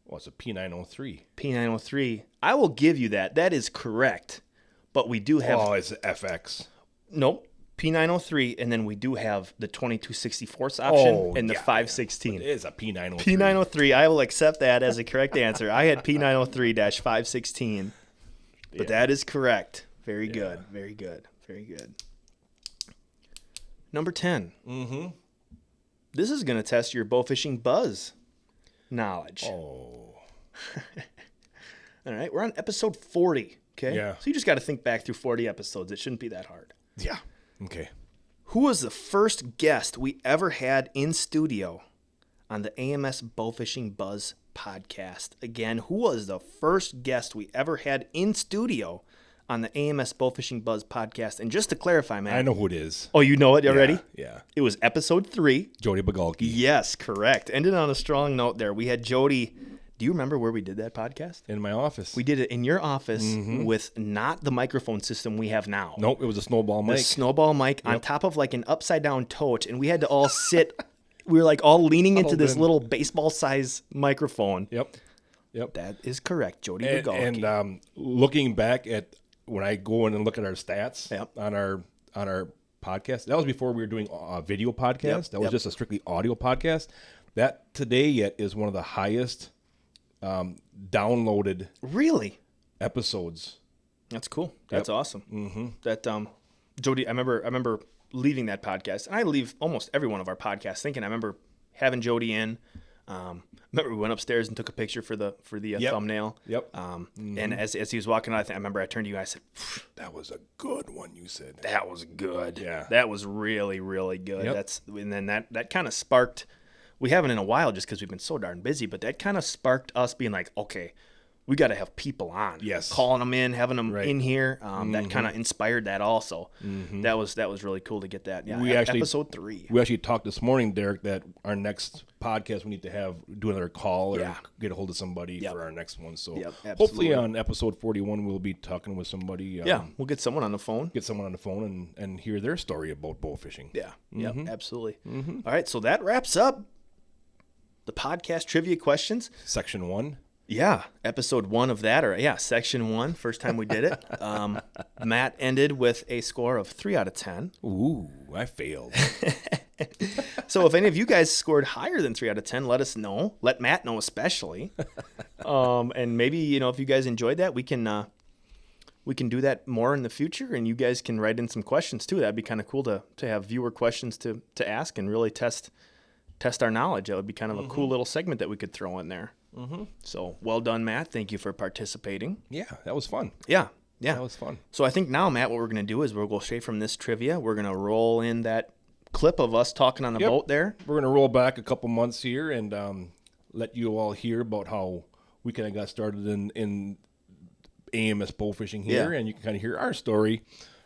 S1: Well, it's a P903.
S2: P903. I will give you that. That is correct. But we do have...
S1: Oh, it's FX.
S2: Nope. P903, and then we do have the 22/64 option and the
S1: yeah,
S2: 516.
S1: It is a P903.
S2: P903, I will accept that as a correct answer. I had P903-516, but that is correct. Very good. Very good. Very good. Number 10.
S1: Mm-hmm.
S2: This is going to test your bowfishing buzz knowledge.
S1: Oh.
S2: All right, we're on episode 40, okay?
S1: Yeah.
S2: So you just got to think back through 40 episodes. It shouldn't be that hard.
S1: Yeah. Okay.
S2: Who was the first guest we ever had in studio on the AMS Bowfishing Buzz podcast? Again, who was the first guest we ever had in studio on the AMS Bowfishing Buzz podcast? And just to clarify, man.
S1: I know who it is.
S2: Oh, you know it already?
S1: Yeah.
S2: It was episode 3.
S1: Jody Bagalki.
S2: Yes, correct. Ended on a strong note there. We had Jody. Do you remember where we did that podcast?
S1: In my office.
S2: We did it in your office with not the microphone system we have now.
S1: Nope, it was a snowball
S2: The
S1: mic.
S2: snowball mic on top of like an upside down tote, and we had to all sit. We were like all leaning into this little baseball size microphone.
S1: Yep.
S2: That is correct, Jody
S1: And,
S2: Bagalki.
S1: and looking back at when I go in and look at our stats
S2: Yep.
S1: on our podcast, that was before we were doing a video podcast.
S2: Yep.
S1: That was just a strictly audio podcast. That today yet is one of the highest downloaded
S2: Really?
S1: episodes.
S2: That's cool. That's awesome. Mm-hmm. That Jody, I remember leaving that podcast, and I leave almost every one of our podcasts thinking. I remember having Jody in. Remember we went upstairs and took a picture for the thumbnail.
S1: Yep.
S2: And as he was walking out, I remember I turned to you and I said,
S1: That was a good one, you said.
S2: "That was good.
S1: Yeah.
S2: That was really, really good."
S1: Yep.
S2: And then that kind of sparked. We haven't in a while just because we've been so darn busy, but that kind of sparked us being like, okay, we got to have people on.
S1: Yes.
S2: Calling them in, having them
S1: Right.
S2: in here. That kind of inspired that also. That was really cool to get that. Yeah.
S1: We actually-
S2: episode 3.
S1: We actually talked this morning, Derek, that our next podcast we need to do another call or
S2: Yeah.
S1: get a hold of somebody
S2: Yep.
S1: for our next one. So
S2: Yep,
S1: hopefully
S2: absolutely.
S1: on episode 41 we'll be talking with somebody.
S2: Yeah. We'll get someone on the phone.
S1: Get someone on the phone and hear their story about bowfishing.
S2: Yeah. Yep. Absolutely. All right. So that wraps up the podcast trivia questions.
S1: Section 1.
S2: Yeah, episode 1 of that, section 1, first time we did it. Matt ended with a score of 3 out of 10.
S1: Ooh, I failed.
S2: So if any of you guys scored higher than 3 out of 10, let us know. Let Matt know especially. And maybe, if you guys enjoyed that, we can do that more in the future, and you guys can write in some questions too. That'd be kind of cool to have viewer questions to ask and really test our knowledge. That would be kind of a cool little segment that we could throw in there. So well done, Matt. Thank you for participating.
S1: Yeah, that was fun.
S2: Yeah.
S1: That was fun.
S2: So I think now, Matt, what we're going to do is we'll go straight from this trivia. We're going to roll in that clip of us talking on the boat there.
S1: We're going to roll back a couple months here and let you all hear about how we kind of got started in AMS Bowfishing here.
S2: Yeah.
S1: And you can kind of hear our story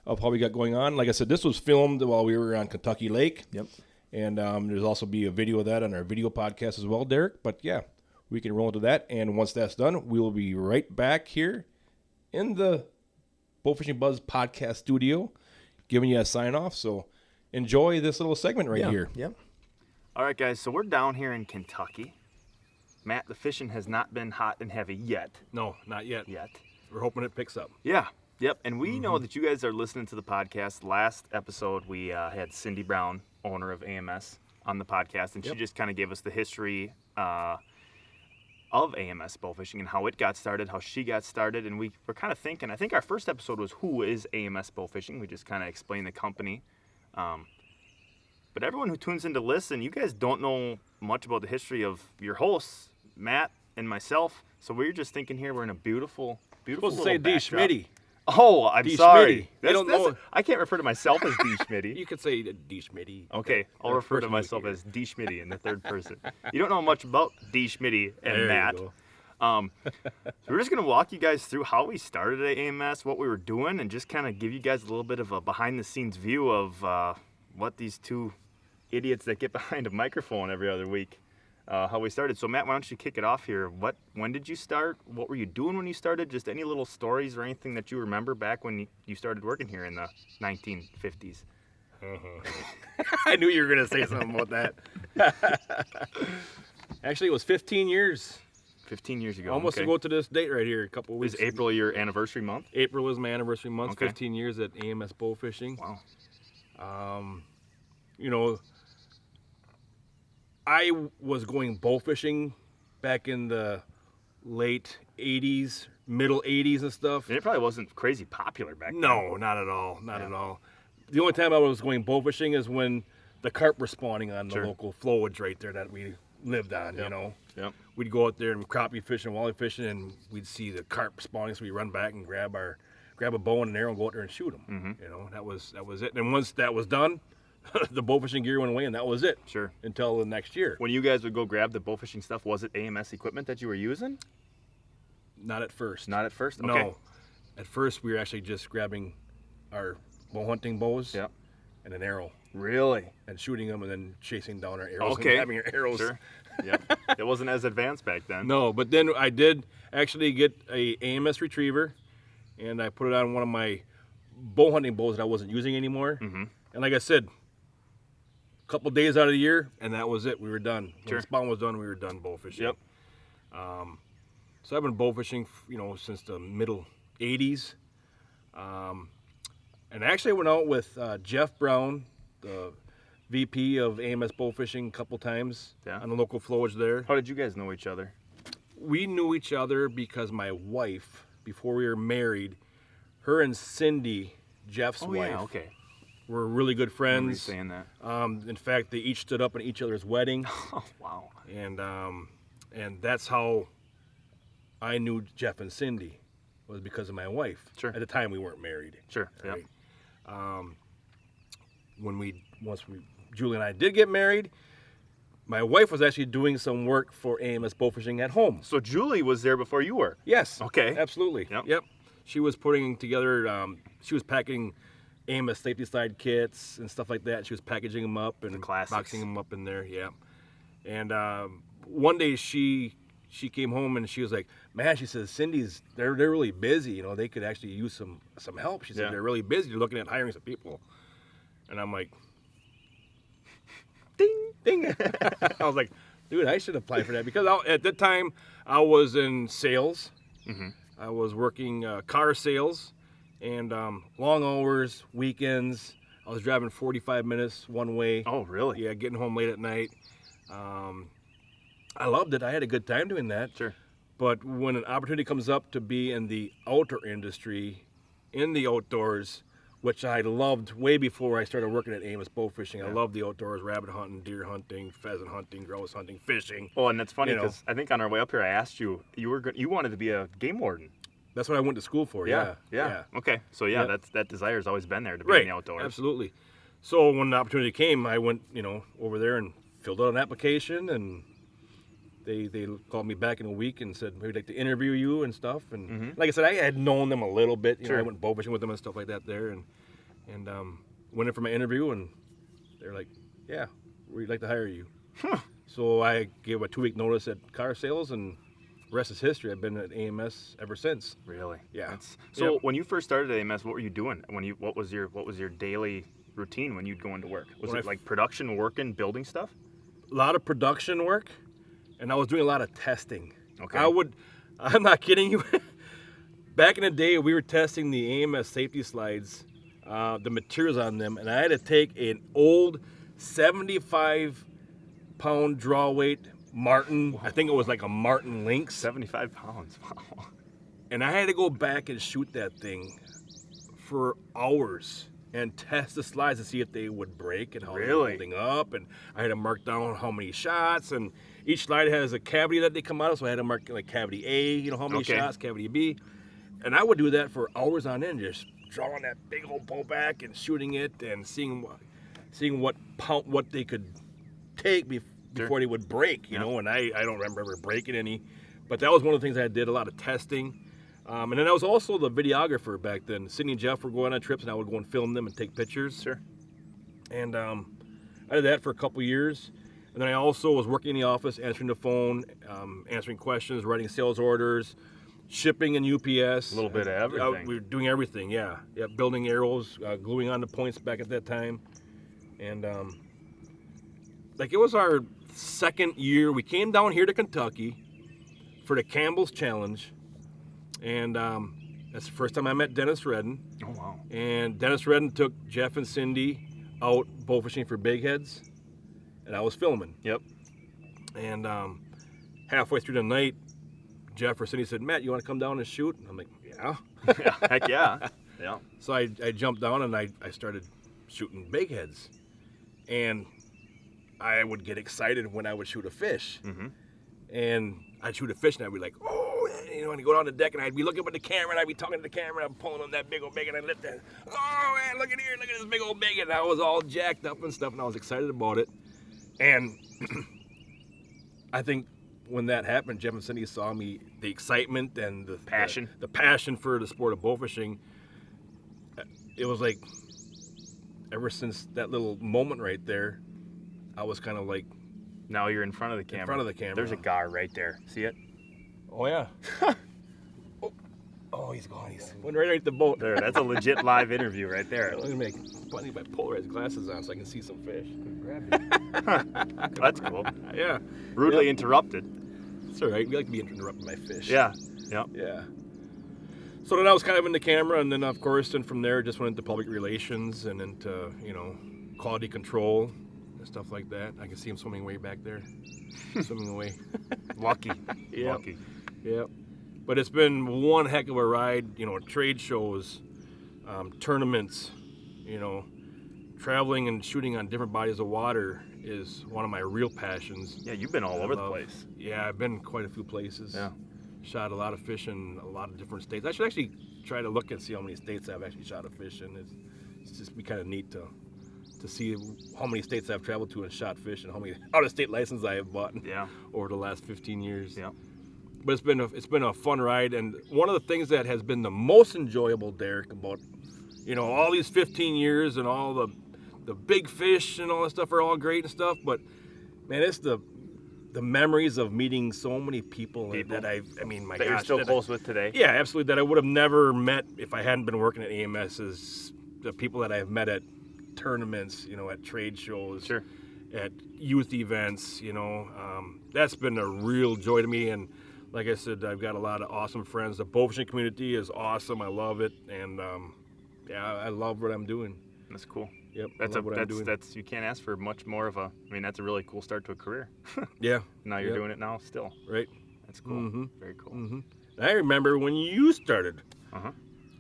S1: of how we got going on. Like I said, this was filmed while we were on Kentucky Lake.
S2: Yep.
S1: And there's also be a video of that on our video podcast as well, Derek. But yeah, we can roll into that. And once that's done, we will be right back here in the Bowfishing Buzz podcast studio giving you a sign off. So enjoy this little segment right here.
S2: Yep. All right, guys. So we're down here in Kentucky. Matt, the fishing has not been hot and heavy yet.
S1: No, not yet.
S2: Yet.
S1: We're hoping it picks up.
S2: Yeah. Yep. And we know that you guys are listening to the podcast. Last episode, we had Cindy Brown, owner of AMS, on the podcast, and she just kind of gave us the history of AMS Bowfishing and how it got started, how she got started, and we were kind of thinking, I think our first episode was who is AMS Bowfishing. We just kind of explained the company. But everyone who tunes in to listen, you guys don't know much about the history of your hosts, Matt and myself, so we're just thinking here we're in a beautiful
S1: Supposed to say D.
S2: backdrop.
S1: Schmitty.
S2: Oh, I'm
S1: D.
S2: sorry.
S1: Schmitty. They don't know.
S2: I can't refer to myself as D. Schmitty.
S1: You could say D. Schmitty.
S2: Okay, I'll refer to myself as D. Schmitty in the third person. You don't know much about D. Schmitty and
S1: There
S2: Matt.
S1: you
S2: So we're just going to walk you guys through how we started at AMS, what we were doing, and just kind of give you guys a little bit of a behind-the-scenes view of what these two idiots that get behind a microphone every other week, how we started. So, Matt, why don't you kick it off here? When did you start? What were you doing when you started? Just any little stories or anything that you remember back when you started working here in the 1950s?
S1: I knew you were going to say something about that. Actually, it was 15 years.
S2: 15 years ago.
S1: Almost to go to this date right here, a couple of weeks.
S2: Is April your anniversary month?
S1: April was my anniversary month.
S2: Okay.
S1: 15 years at AMS Bowfishing.
S2: Wow.
S1: You know, I was going bowfishing back in the late 80s, middle 80s and stuff.
S2: And it probably wasn't crazy popular back then.
S1: No, not at all. Not at all. The only time I was going bowfishing is when the carp were spawning on the local flowage right there that we lived on, you know.
S2: Yep.
S1: We'd go out there and crappie fishing, walleye fishing, and we'd see the carp spawning, so we'd run back and grab a bow and an arrow and go out there and shoot them. You know, that was it. And once that was done, the bowfishing gear went away, and that was it.
S2: Sure.
S1: Until the next year.
S2: When you guys would go grab the bowfishing stuff, was it AMS equipment that you were using?
S1: Not at first.
S2: Not at first? Okay.
S1: No. At first, we were actually just grabbing our bow hunting bows and an arrow.
S2: Really?
S1: And shooting them and then chasing down our arrows
S2: Okay.
S1: and having our arrows.
S2: Sure. Yep. It wasn't as advanced back then.
S1: No, but then I did actually get a AMS retriever, and I put it on one of my bow hunting bows that I wasn't using anymore. And like I said, a couple days out of the year, and that was it. We were done. When the spawn was done, we were done bow fishing.
S2: Yep.
S1: So I've been bow fishing, you know, since the middle 80s. And actually I went out with Jeff Brown, the VP of AMS Bowfishing, a couple times on the local flowage there.
S2: How did you guys know each other?
S1: We knew each other because my wife, before we were married, her and Cindy, Jeff's wife, were really good friends.
S2: I remember you saying that.
S1: In fact, they each stood up in each other's wedding.
S2: Oh, wow.
S1: And that's how I knew Jeff and Cindy, was because of my wife.
S2: Sure.
S1: At the time, we weren't married.
S2: Sure.
S1: Right? Once Julie and I did get married, my wife was actually doing some work for AMS Bowfishing at home.
S2: So Julie was there before you were?
S1: Yes.
S2: Okay.
S1: Absolutely.
S2: Yep.
S1: She was putting together, she was packing AMS safety slide kits and stuff like that. She was packaging them up and boxing them up in there. Yeah. And one day she came home and she was like, "Man," she says, they're really busy. You know, they could actually use some help. She said, "They're really busy. They're looking at hiring some people." And I'm like, ding, ding. I was like, dude, I should apply for that, because at that time I was in sales. I was working car sales and long hours, weekends. I was driving 45 minutes one way.
S2: Oh, really?
S1: Yeah, getting home late at night. I loved it. I had a good time doing that.
S2: Sure.
S1: But when an opportunity comes up to be in the outdoor industry, in the outdoors, which I loved way before I started working at AMS Bowfishing. I loved the outdoors, rabbit hunting, deer hunting, pheasant hunting, grouse hunting, fishing.
S2: Oh, and that's funny because I think on our way up here I asked you, you wanted to be a game warden.
S1: That's what I went to school for, yeah.
S2: Okay, so that desire's always been there to be in the outdoors.
S1: Absolutely. So when the opportunity came, I went, over there and filled out an application, and they called me back in a week and said, "We'd like to interview you and stuff." And like I said, I had known them a little bit. I went bowfishing with them and stuff like that there, and went in for my interview, and they're like, "Yeah, we'd like to hire you." So I gave a 2-week notice at car sales, and the rest is history. I've been at AMS ever since.
S2: Really?
S1: Yeah.
S2: So when you first started at AMS, what were you doing? What was your daily routine when you'd go into work? Was it like production, working, building stuff?
S1: A lot of production work. and I was doing a lot of testing.
S2: Okay.
S1: I'm not kidding you. Back in the day, we were testing the AMS safety slides, the materials on them, and I had to take an old 75-pound draw weight Martin. I think it was like a Martin Lynx.
S2: 75 pounds. Wow.
S1: And I had to go back and shoot that thing for hours and test the slides to see if they would break and how they were holding up. And I had to mark down how many shots. And each slide has a cavity that they come out of, so I had to mark like cavity A, how many shots, cavity B. And I would do that for hours on end, just drawing that big old bow back and shooting it and seeing what they could take before they would break, you know. And I don't remember breaking any. But that was one of the things I did, a lot of testing. And then I was also the videographer back then. Sydney and Jeff were going on trips, and I would go and film them and take pictures.
S2: Sure.
S1: And I did that for a couple years. And then I also was working in the office, answering the phone, answering questions, writing sales orders, shipping and UPS.
S2: A little bit of everything.
S1: We were doing everything, yeah. Building arrows, gluing on the points back at that time. And it was our second year. We came down here to Kentucky for the Campbell's Challenge. And that's the first time I met Dennis Redden.
S2: Oh, wow.
S1: And Dennis Redden took Jeff and Cindy out bow fishing for big heads, and I was filming.
S2: Yep.
S1: And halfway through the night, Jeff or Cindy said, "Matt, you want to come down and shoot?" And I'm like, "Yeah."
S2: Heck yeah. Yeah.
S1: So I jumped down and I started shooting big heads. And I would get excited when I would shoot a fish.
S2: Mm-hmm.
S1: And I'd shoot a fish and I'd be like, "Oh," and I'd go down the deck and I'd be looking up at the camera and I'd be talking to the camera and I'm pulling on that big old bacon and I'd lift that. "Oh man, look at here, look at this big old bacon." And I was all jacked up and stuff and I was excited about it. And I think when that happened, Jeff and Cindy saw me, the excitement and the
S2: passion.
S1: The passion for the sport of bow fishing. It was like, ever since that little moment right there, I was kind of like,
S2: now you're in front of the camera.
S1: In front of the camera.
S2: There's a gar right there. See it?
S1: Oh, yeah. Oh, he's gone. He's went right at the boat.
S2: There, that's a legit live interview right there.
S1: I'm going to make funny my polarized glasses on so I can see some fish.
S2: That's cool.
S1: Yeah.
S2: Rudely interrupted.
S1: It's all right. We like to be interrupted by fish.
S2: Yeah. Yep.
S1: Yeah. So then I was kind of in the camera, and then, of course, and from there just went into public relations and into, quality control and stuff like that. I can see him swimming away back there. Swimming away.
S2: Lucky.
S1: Yeah.
S2: Lucky.
S1: Yeah. But it's been one heck of a ride, trade shows, tournaments, traveling and shooting on different bodies of water is one of my real passions.
S2: Yeah, you've been all over the place.
S1: Yeah, I've been quite a few places.
S2: Yeah.
S1: Shot a lot of fish in a lot of different states. I should actually try to look and see how many states I've actually shot a fish in. It's just be kind of neat to see how many states I've traveled to and shot fish and how many out-of-state licenses I have bought over the last 15 years.
S2: Yeah.
S1: But it's been a fun ride, and one of the things that has been the most enjoyable, Derek, about all these 15 years and all the big fish and all that stuff are all great and stuff, but man, it's the memories of meeting so many people that
S2: you're still close with today.
S1: Yeah, absolutely. That I would have never met if I hadn't been working at AMS. Is the people that I've met at tournaments, at trade shows,
S2: sure,
S1: at youth events. That's been a real joy to me. And like I said, I've got a lot of awesome friends. The bow fishing community is awesome. I love it, and I love what I'm doing.
S2: That's cool.
S1: Yep,
S2: that's you can't ask for much more of that's a really cool start to a career.
S1: Yeah.
S2: Now you're doing it now still.
S1: Right.
S2: That's cool.
S1: Mm-hmm.
S2: Very cool.
S1: Mm-hmm. I remember when you started
S2: Uh-huh.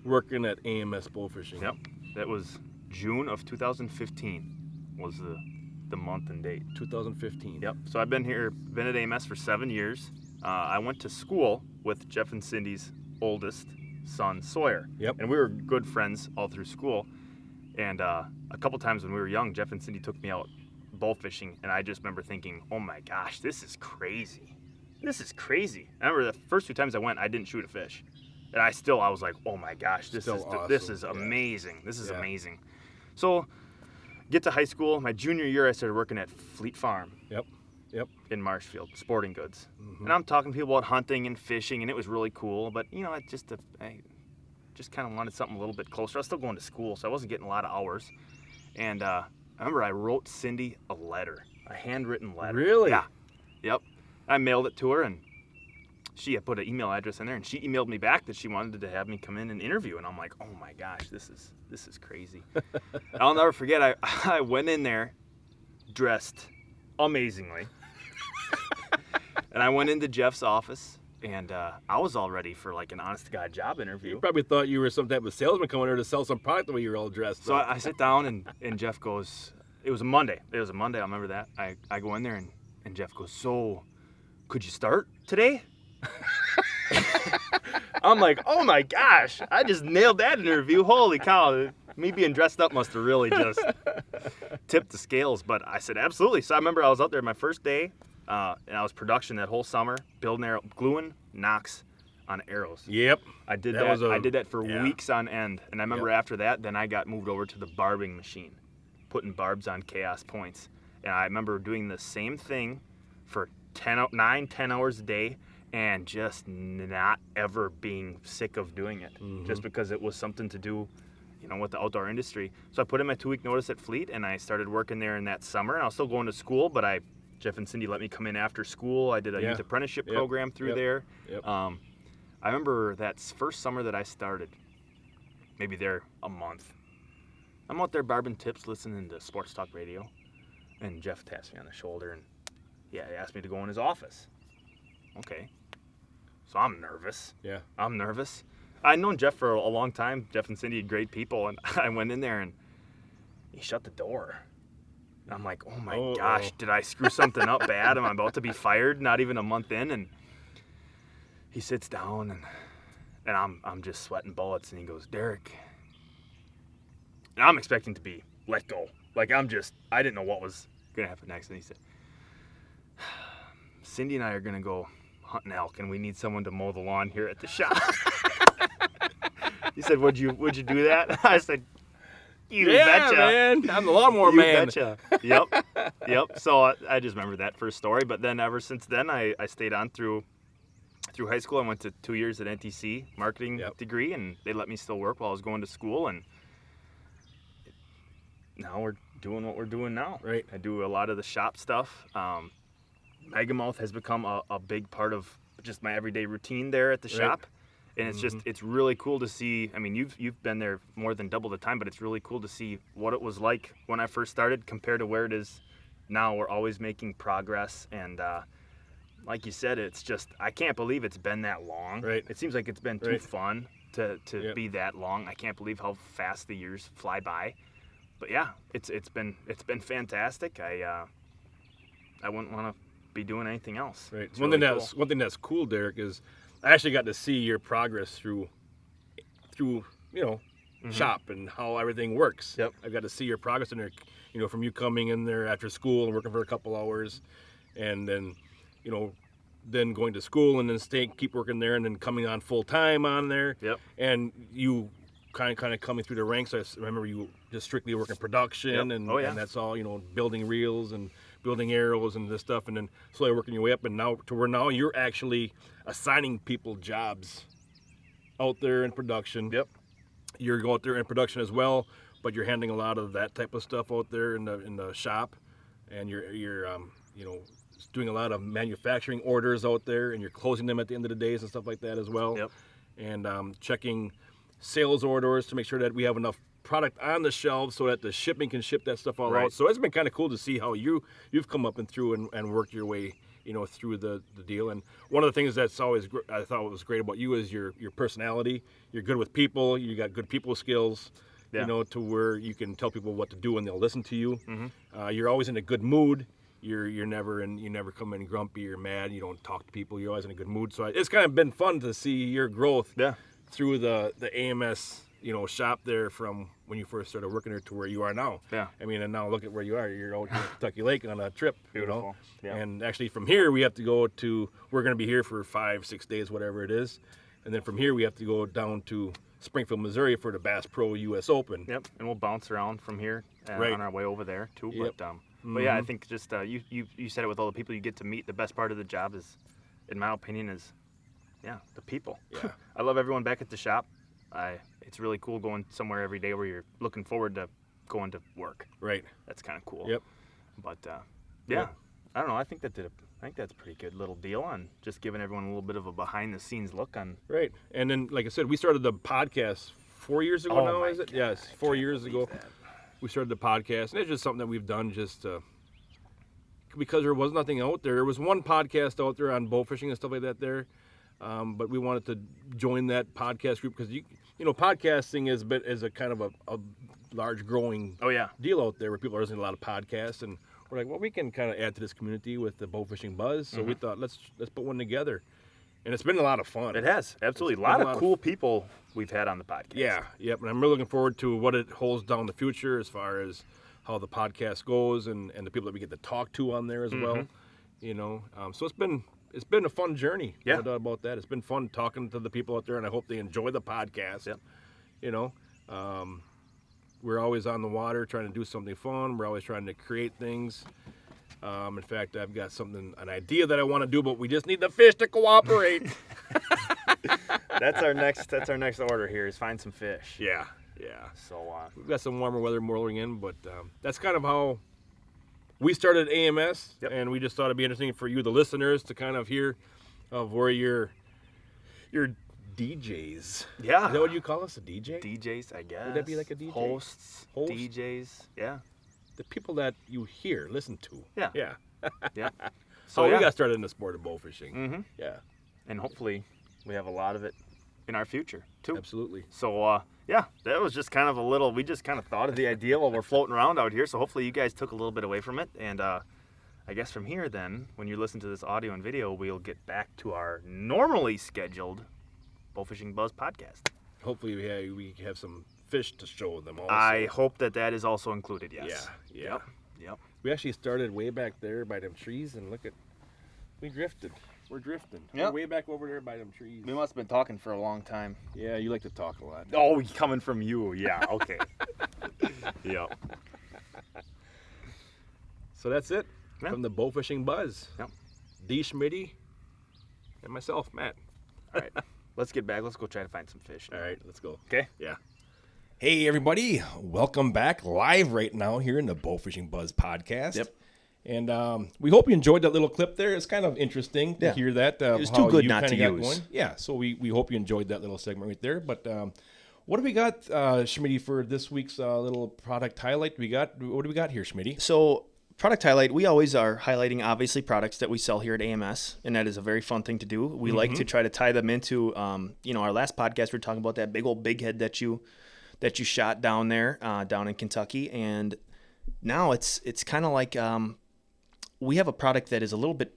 S1: working at AMS Bowfishing.
S2: Yep. That was June of 2015 was the month and date.
S1: 2015.
S2: Yep. So I've been at AMS for 7 years. I went to school with Jeff and Cindy's oldest son, Sawyer.
S1: Yep.
S2: And we were good friends all through school. And a couple times when we were young, Jeff and Cindy took me out bow fishing, and I just remember thinking, oh my gosh, this is crazy. This is crazy. I remember the first 2 times I went, I didn't shoot a fish. And I was like, oh my gosh, this is amazing. This is amazing. So get to high school. My junior year, I started working at Fleet Farm.
S1: Yep.
S2: In Marshfield, sporting goods.
S1: Mm-hmm.
S2: And I'm talking to people about hunting and fishing, and it was really cool. But, I just kind of wanted something a little bit closer. I was still going to school, so I wasn't getting a lot of hours. And I remember I wrote Cindy a letter, a handwritten letter.
S1: Really?
S2: Yeah. Yep.
S3: I mailed it to her, and she had put an email address in there, and she emailed me back that she wanted to have me come in and interview. And I'm like, oh my gosh, this is crazy. I'll never forget. I went in there dressed amazingly, and I went into Jeff's office, and I was all ready for like an honest to God job interview.
S1: You probably thought you were some type of salesman coming there to sell some product the way you were all dressed.
S3: So I sit down, and Jeff goes, it was a Monday. I remember that. I go in there, and Jeff goes, so could you start today? I'm like, oh my gosh, I just nailed that interview. Holy cow. Me being dressed up must have really just tipped the scales. But I said, absolutely. So I remember I was out there my first day, and I was production that whole summer, building arrow, gluing knocks on arrows.
S1: Yep.
S3: I did that. I did that for weeks on end. And I remember after that, then I got moved over to the barbing machine, putting barbs on chaos points. And I remember doing the same thing for 10 hours a day, and just not ever being sick of doing it, just because it was something to do, with the outdoor industry. So I put in my 2-week notice at Fleet, and I started working there in that summer. And I was still going to school, but Jeff and Cindy let me come in after school. I did a youth apprenticeship program through there.
S1: Yep.
S3: I remember that first summer that I started, maybe there a month. I'm out there barbing tips, listening to sports talk radio, and Jeff taps me on the shoulder, and he asked me to go in his office. Okay. So I'm nervous.
S1: Yeah.
S3: I'm nervous. I'd known Jeff for a long time. Jeff and Cindy, great people. And I went in there, and he shut the door. And I'm like, oh my gosh, did I screw something up bad? Am I about to be fired? Not even a month in. And he sits down, and I'm just sweating bullets. And he goes, Derek. And I'm expecting to be let go. Like, I didn't know what was going to happen next. And he said, Cindy and I are going to go hunting elk, and we need someone to mow the lawn here at the shop. He said, would you do that? I said, you betcha.
S1: Man. I'm the lawnmower man.
S3: Betcha. Yep. So I just remember that first story. But then ever since then, I stayed on through high school. I went to 2 years at NTC, marketing degree, and they let me still work while I was going to school. And now we're doing what we're doing now.
S1: Right.
S3: I do a lot of the shop stuff. Megamouth has become a big part of just my everyday routine there at the shop. And it's just, it's really cool to see. I mean, you've been there more than double the time, but it's really cool to see what it was like when I first started compared to where it is now. We're always making progress. And like you said, it's just, I can't believe it's been that long.
S1: Right.
S3: It seems like it's been too fun to be that long. I can't believe how fast the years fly by. But yeah, it's been fantastic. I wouldn't want to be doing anything else.
S1: Right. One thing that's cool, Derek, is I actually got to see your progress through shop and how everything works.
S3: Yep.
S1: I got to see your progress in there, from you coming in there after school and working for a couple hours, and then, then going to school and then keep working there, and then coming on full time on there.
S3: Yep.
S1: And you kind of coming through the ranks. I remember you just strictly working production and that's all, building reels and building arrows and this stuff, and then slowly working your way up, and now to where now you're actually assigning people jobs out there in production.
S3: Yep.
S1: You're going out there in production as well, but you're handling a lot of that type of stuff out there in the shop, and you're doing a lot of manufacturing orders out there, and you're closing them at the end of the days and stuff like that as well.
S3: Yep.
S1: And checking sales orders to make sure that we have enough product on the shelves so that the shipping can ship that stuff all out. So it's been kind of cool to see how you've come up and through and worked your way, through the deal. And one of the things that's always I thought was great about you is your personality. You're good with people. You got good people skills. To where you can tell people what to do and they'll listen to you. Mm-hmm. You're always in a good mood. You never come in grumpy or mad. You don't talk to people. You're always in a good mood. So it's kind of been fun to see your growth.
S3: Yeah.
S1: Through the AMS shop there from when you first started working there to where you are now.
S3: Yeah.
S1: I mean, and now look at where you are. You're out here at Kentucky Lake on a trip.
S3: Beautiful. Yeah.
S1: And actually from here we have to go to. We're going to be here for 5-6 days, whatever it is, and then from here we have to go down to Springfield, Missouri for the Bass Pro U.S. Open.
S3: Yep. And we'll bounce around from here on our way over there too.
S1: Yep.
S3: But yeah, I think just you said it with all the people you get to meet. The best part of the job is, in my opinion, is the people.
S1: Yeah.
S3: I love everyone back at the shop. It's really cool going somewhere every day where you're looking forward to going to work.
S1: Right.
S3: That's kind of cool.
S1: Yep.
S3: But I don't know. I think that's a pretty good little deal on just giving everyone a little bit of a behind-the-scenes look on.
S1: Right. And then, like I said, we started the podcast 4 years ago now, is it?
S3: God,
S1: Yes,
S3: I
S1: 4
S3: can't
S1: years
S3: believe
S1: ago.
S3: that.
S1: We started the podcast, and it's just something that we've done just because there was nothing out there. There was one podcast out there on bowfishing and stuff like that there, but we wanted to join that podcast group because podcasting is a kind of a large growing deal out there where people are listening to a lot of podcasts, and we're like, well, we can kind of add to this community with the bowfishing buzz. So we thought let's put one together, and it's been a lot of fun.
S3: It has, absolutely. A lot of cool people we've had on the podcast.
S1: Yeah, yep. And I'm really looking forward to what it holds down the future as far as how the podcast goes and the people that we get to talk to on there as well. So it's been a fun journey.
S3: Yeah.
S1: No doubt about that. It's been fun talking to the people out there, and I hope they enjoy the podcast.
S3: Yep.
S1: We're always on the water trying to do something fun. We're always trying to create things. In fact, I've got an idea that I want to do, but we just need the fish to cooperate.
S3: That's our next order here is find some fish.
S1: Yeah.
S3: So
S1: We've got some warmer weather rolling in, but that's kind of how we started AMS, and we just thought it'd be interesting for you, the listeners, to kind of hear of where your DJs.
S3: Yeah.
S1: Is that what you call us, a DJ?
S3: DJs, I guess.
S1: Would that be like a DJ?
S3: Hosts, DJs, yeah.
S1: The people that you listen to.
S3: Yeah.
S1: Yeah.
S3: Yeah.
S1: So we got started in the sport of bowfishing.
S3: Mm-hmm.
S1: Yeah.
S3: And hopefully we have a lot of it in our future, too.
S1: Absolutely.
S3: So, that was just kind of we just kind of thought of the idea while we're floating around out here. So hopefully you guys took a little bit away from it. And I guess from here then, when you listen to this audio and video, we'll get back to our normally scheduled Bowfishing Buzz podcast.
S1: Hopefully we have some fish to show them also.
S3: I hope that is also included, yes.
S1: Yeah.
S3: Yep.
S1: We actually started way back there by them trees, and we drifted. We're drifting.
S3: Yep.
S1: We're way back over there by them trees.
S3: We must have been talking for a long time.
S1: Yeah, you like to talk a lot.
S3: Oh, coming from you. Yeah, okay. Yep.
S1: So that's it from the Bowfishing Buzz.
S3: Yep.
S1: D. Schmitty and myself, Matt.
S3: All right. Let's get back. Let's go try to find some fish now.
S1: All right, let's go.
S3: Okay?
S1: Yeah. Hey, everybody. Welcome back live right now here in the Bowfishing Buzz podcast.
S2: Yep.
S1: And we hope you enjoyed that little clip there. It's kind of interesting to hear that.
S2: It was too good not to use.
S1: Going. Yeah, so we hope you enjoyed that little segment right there. But what do we got, Schmitty, for this week's little product highlight? What do we got here, Schmitty?
S2: So product highlight, we always are highlighting, obviously, products that we sell here at AMS, and that is a very fun thing to do. We like to try to tie them into, our last podcast, we were talking about that big head that you shot down there, down in Kentucky, and now it's kind of like we have a product that is a little bit,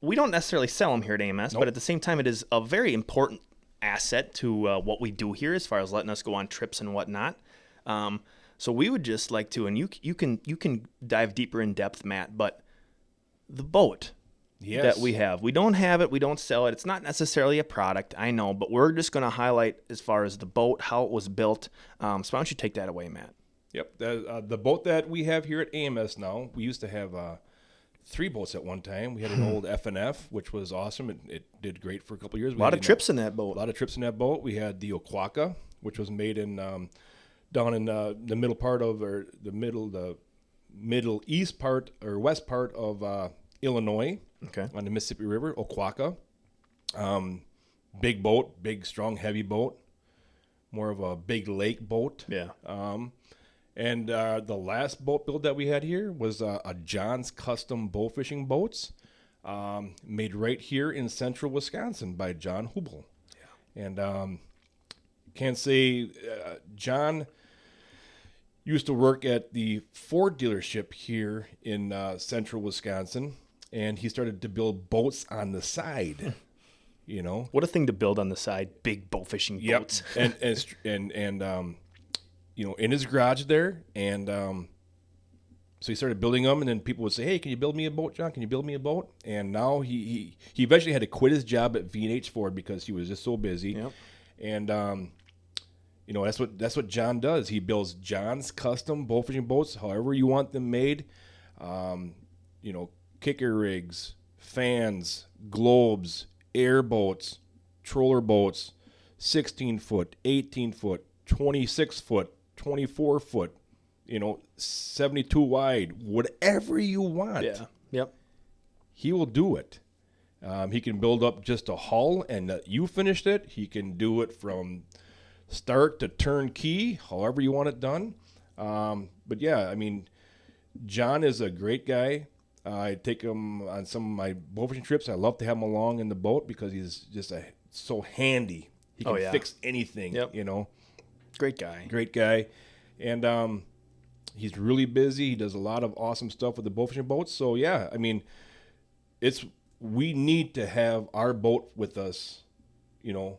S2: we don't necessarily sell them here at AMS, but at the same time, it is a very important asset to what we do here as far as letting us go on trips and whatnot. So we would just like to, and you can dive deeper in depth, Matt, but the boat that we have, we don't have it, we don't sell it. It's not necessarily a product, I know, but we're just going to highlight as far as the boat, how it was built. So why don't you take that away, Matt?
S1: Yep. The boat that we have here at AMS now, we used to have 3 boats at one time. We had an old F&F, which was awesome. It did great for a couple of years.
S2: A lot of trips in that boat.
S1: A lot of trips in that boat. We had the Oquaka, which was made in down in the middle part of, or the middle east part or west part of Illinois, on the Mississippi River. Oquaka, big boat, big, strong, heavy boat, more of a big lake boat.
S2: Yeah.
S1: And the last boat build that we had here was a John's Custom Bowfishing Boats, made right here in central Wisconsin by John Hubel. Yeah. And can't say John used to work at the Ford dealership here in central Wisconsin, and he started to build boats on the side.
S2: What a thing to build on the side, big bowfishing boats.
S1: and in his garage there, and so he started building them, and then people would say, "Hey, can you build me a boat, John? Can you build me a boat?" And now he eventually had to quit his job at V&H Ford because he was just so busy. Yep. And that's what John does. He builds John's Custom Bowfishing Boats, however you want them made. Kicker rigs, fans, globes, airboats, troller boats, 16-foot, 18-foot, 26-foot, 24-foot, 72 wide, whatever you want.
S2: Yeah. Yep.
S1: he will do it. He can build up just a hull and you finished it. He can do it from start to turnkey, however you want it done. But yeah, I mean, John is a great guy. I take him on some of my bowfishing trips. I love to have him along in the boat because he's just so handy. He can fix anything, you know.
S2: Great guy.
S1: Great guy. And he's really busy. He does a lot of awesome stuff with the bowfishing boats. So, yeah, I mean, we need to have our boat with us. You know,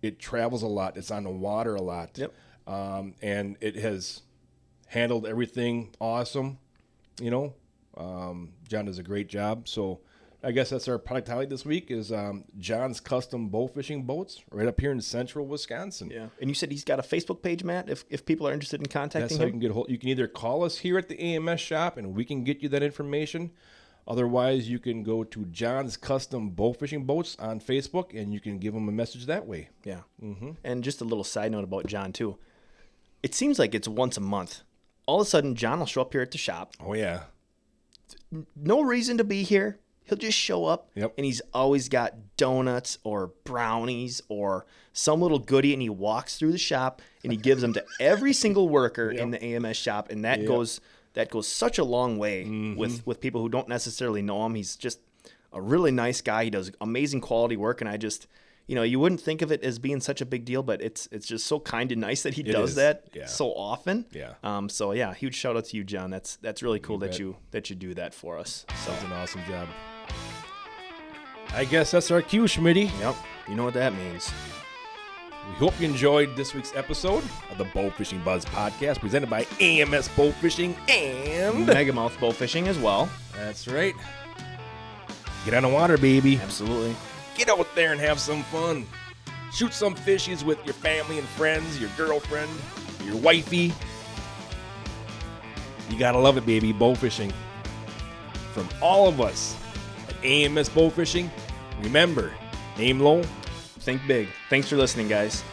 S1: it travels a lot. It's on the water a lot.
S2: Yep.
S1: And it has handled everything awesome, you know. John does a great job. So I guess that's our product highlight this week is John's Custom Bowfishing Boats right up here in central Wisconsin.
S2: Yeah. And you said he's got a Facebook page, Matt, if people are interested in contacting
S1: that's
S2: him?
S1: how you can get a hold. You can either call us here at the AMS shop and we can get you that information. Otherwise, you can go to John's Custom Bowfishing Boats on Facebook and you can give him a message that way.
S2: Yeah. Mm-hmm. And just a little side note about John, too. It seems like it's once a month. All of a sudden, John will show up here at the shop.
S1: Oh, yeah.
S2: No reason to be here. He'll just show up, and he's always got donuts or brownies or some little goodie, and he walks through the shop, and he gives them to every single worker in the AMS shop, and that goes such a long way with people who don't necessarily know him. He's just a really nice guy. He does amazing quality work, and I just, you know, you wouldn't think of it as being such a big deal, but it's just so kind and nice that he does that so often.
S1: Yeah.
S2: So yeah, huge shout out to you, John. That's really cool that you do that for us. So
S1: that's an awesome job. I guess that's our cue, Schmitty.
S2: Yep. You know what that means.
S1: We hope you enjoyed this week's episode of the Bowfishing Buzz podcast presented by AMS Bowfishing and
S2: Megamouth Bowfishing as well.
S1: That's right. Get on the water, baby.
S2: Absolutely.
S1: Get out there and have some fun. Shoot some fishies with your family and friends, your girlfriend, your wifey. You gotta love it, baby. Bowfishing. From all of us at AMS Bowfishing, remember, aim low,
S2: think big. Thanks for listening, guys.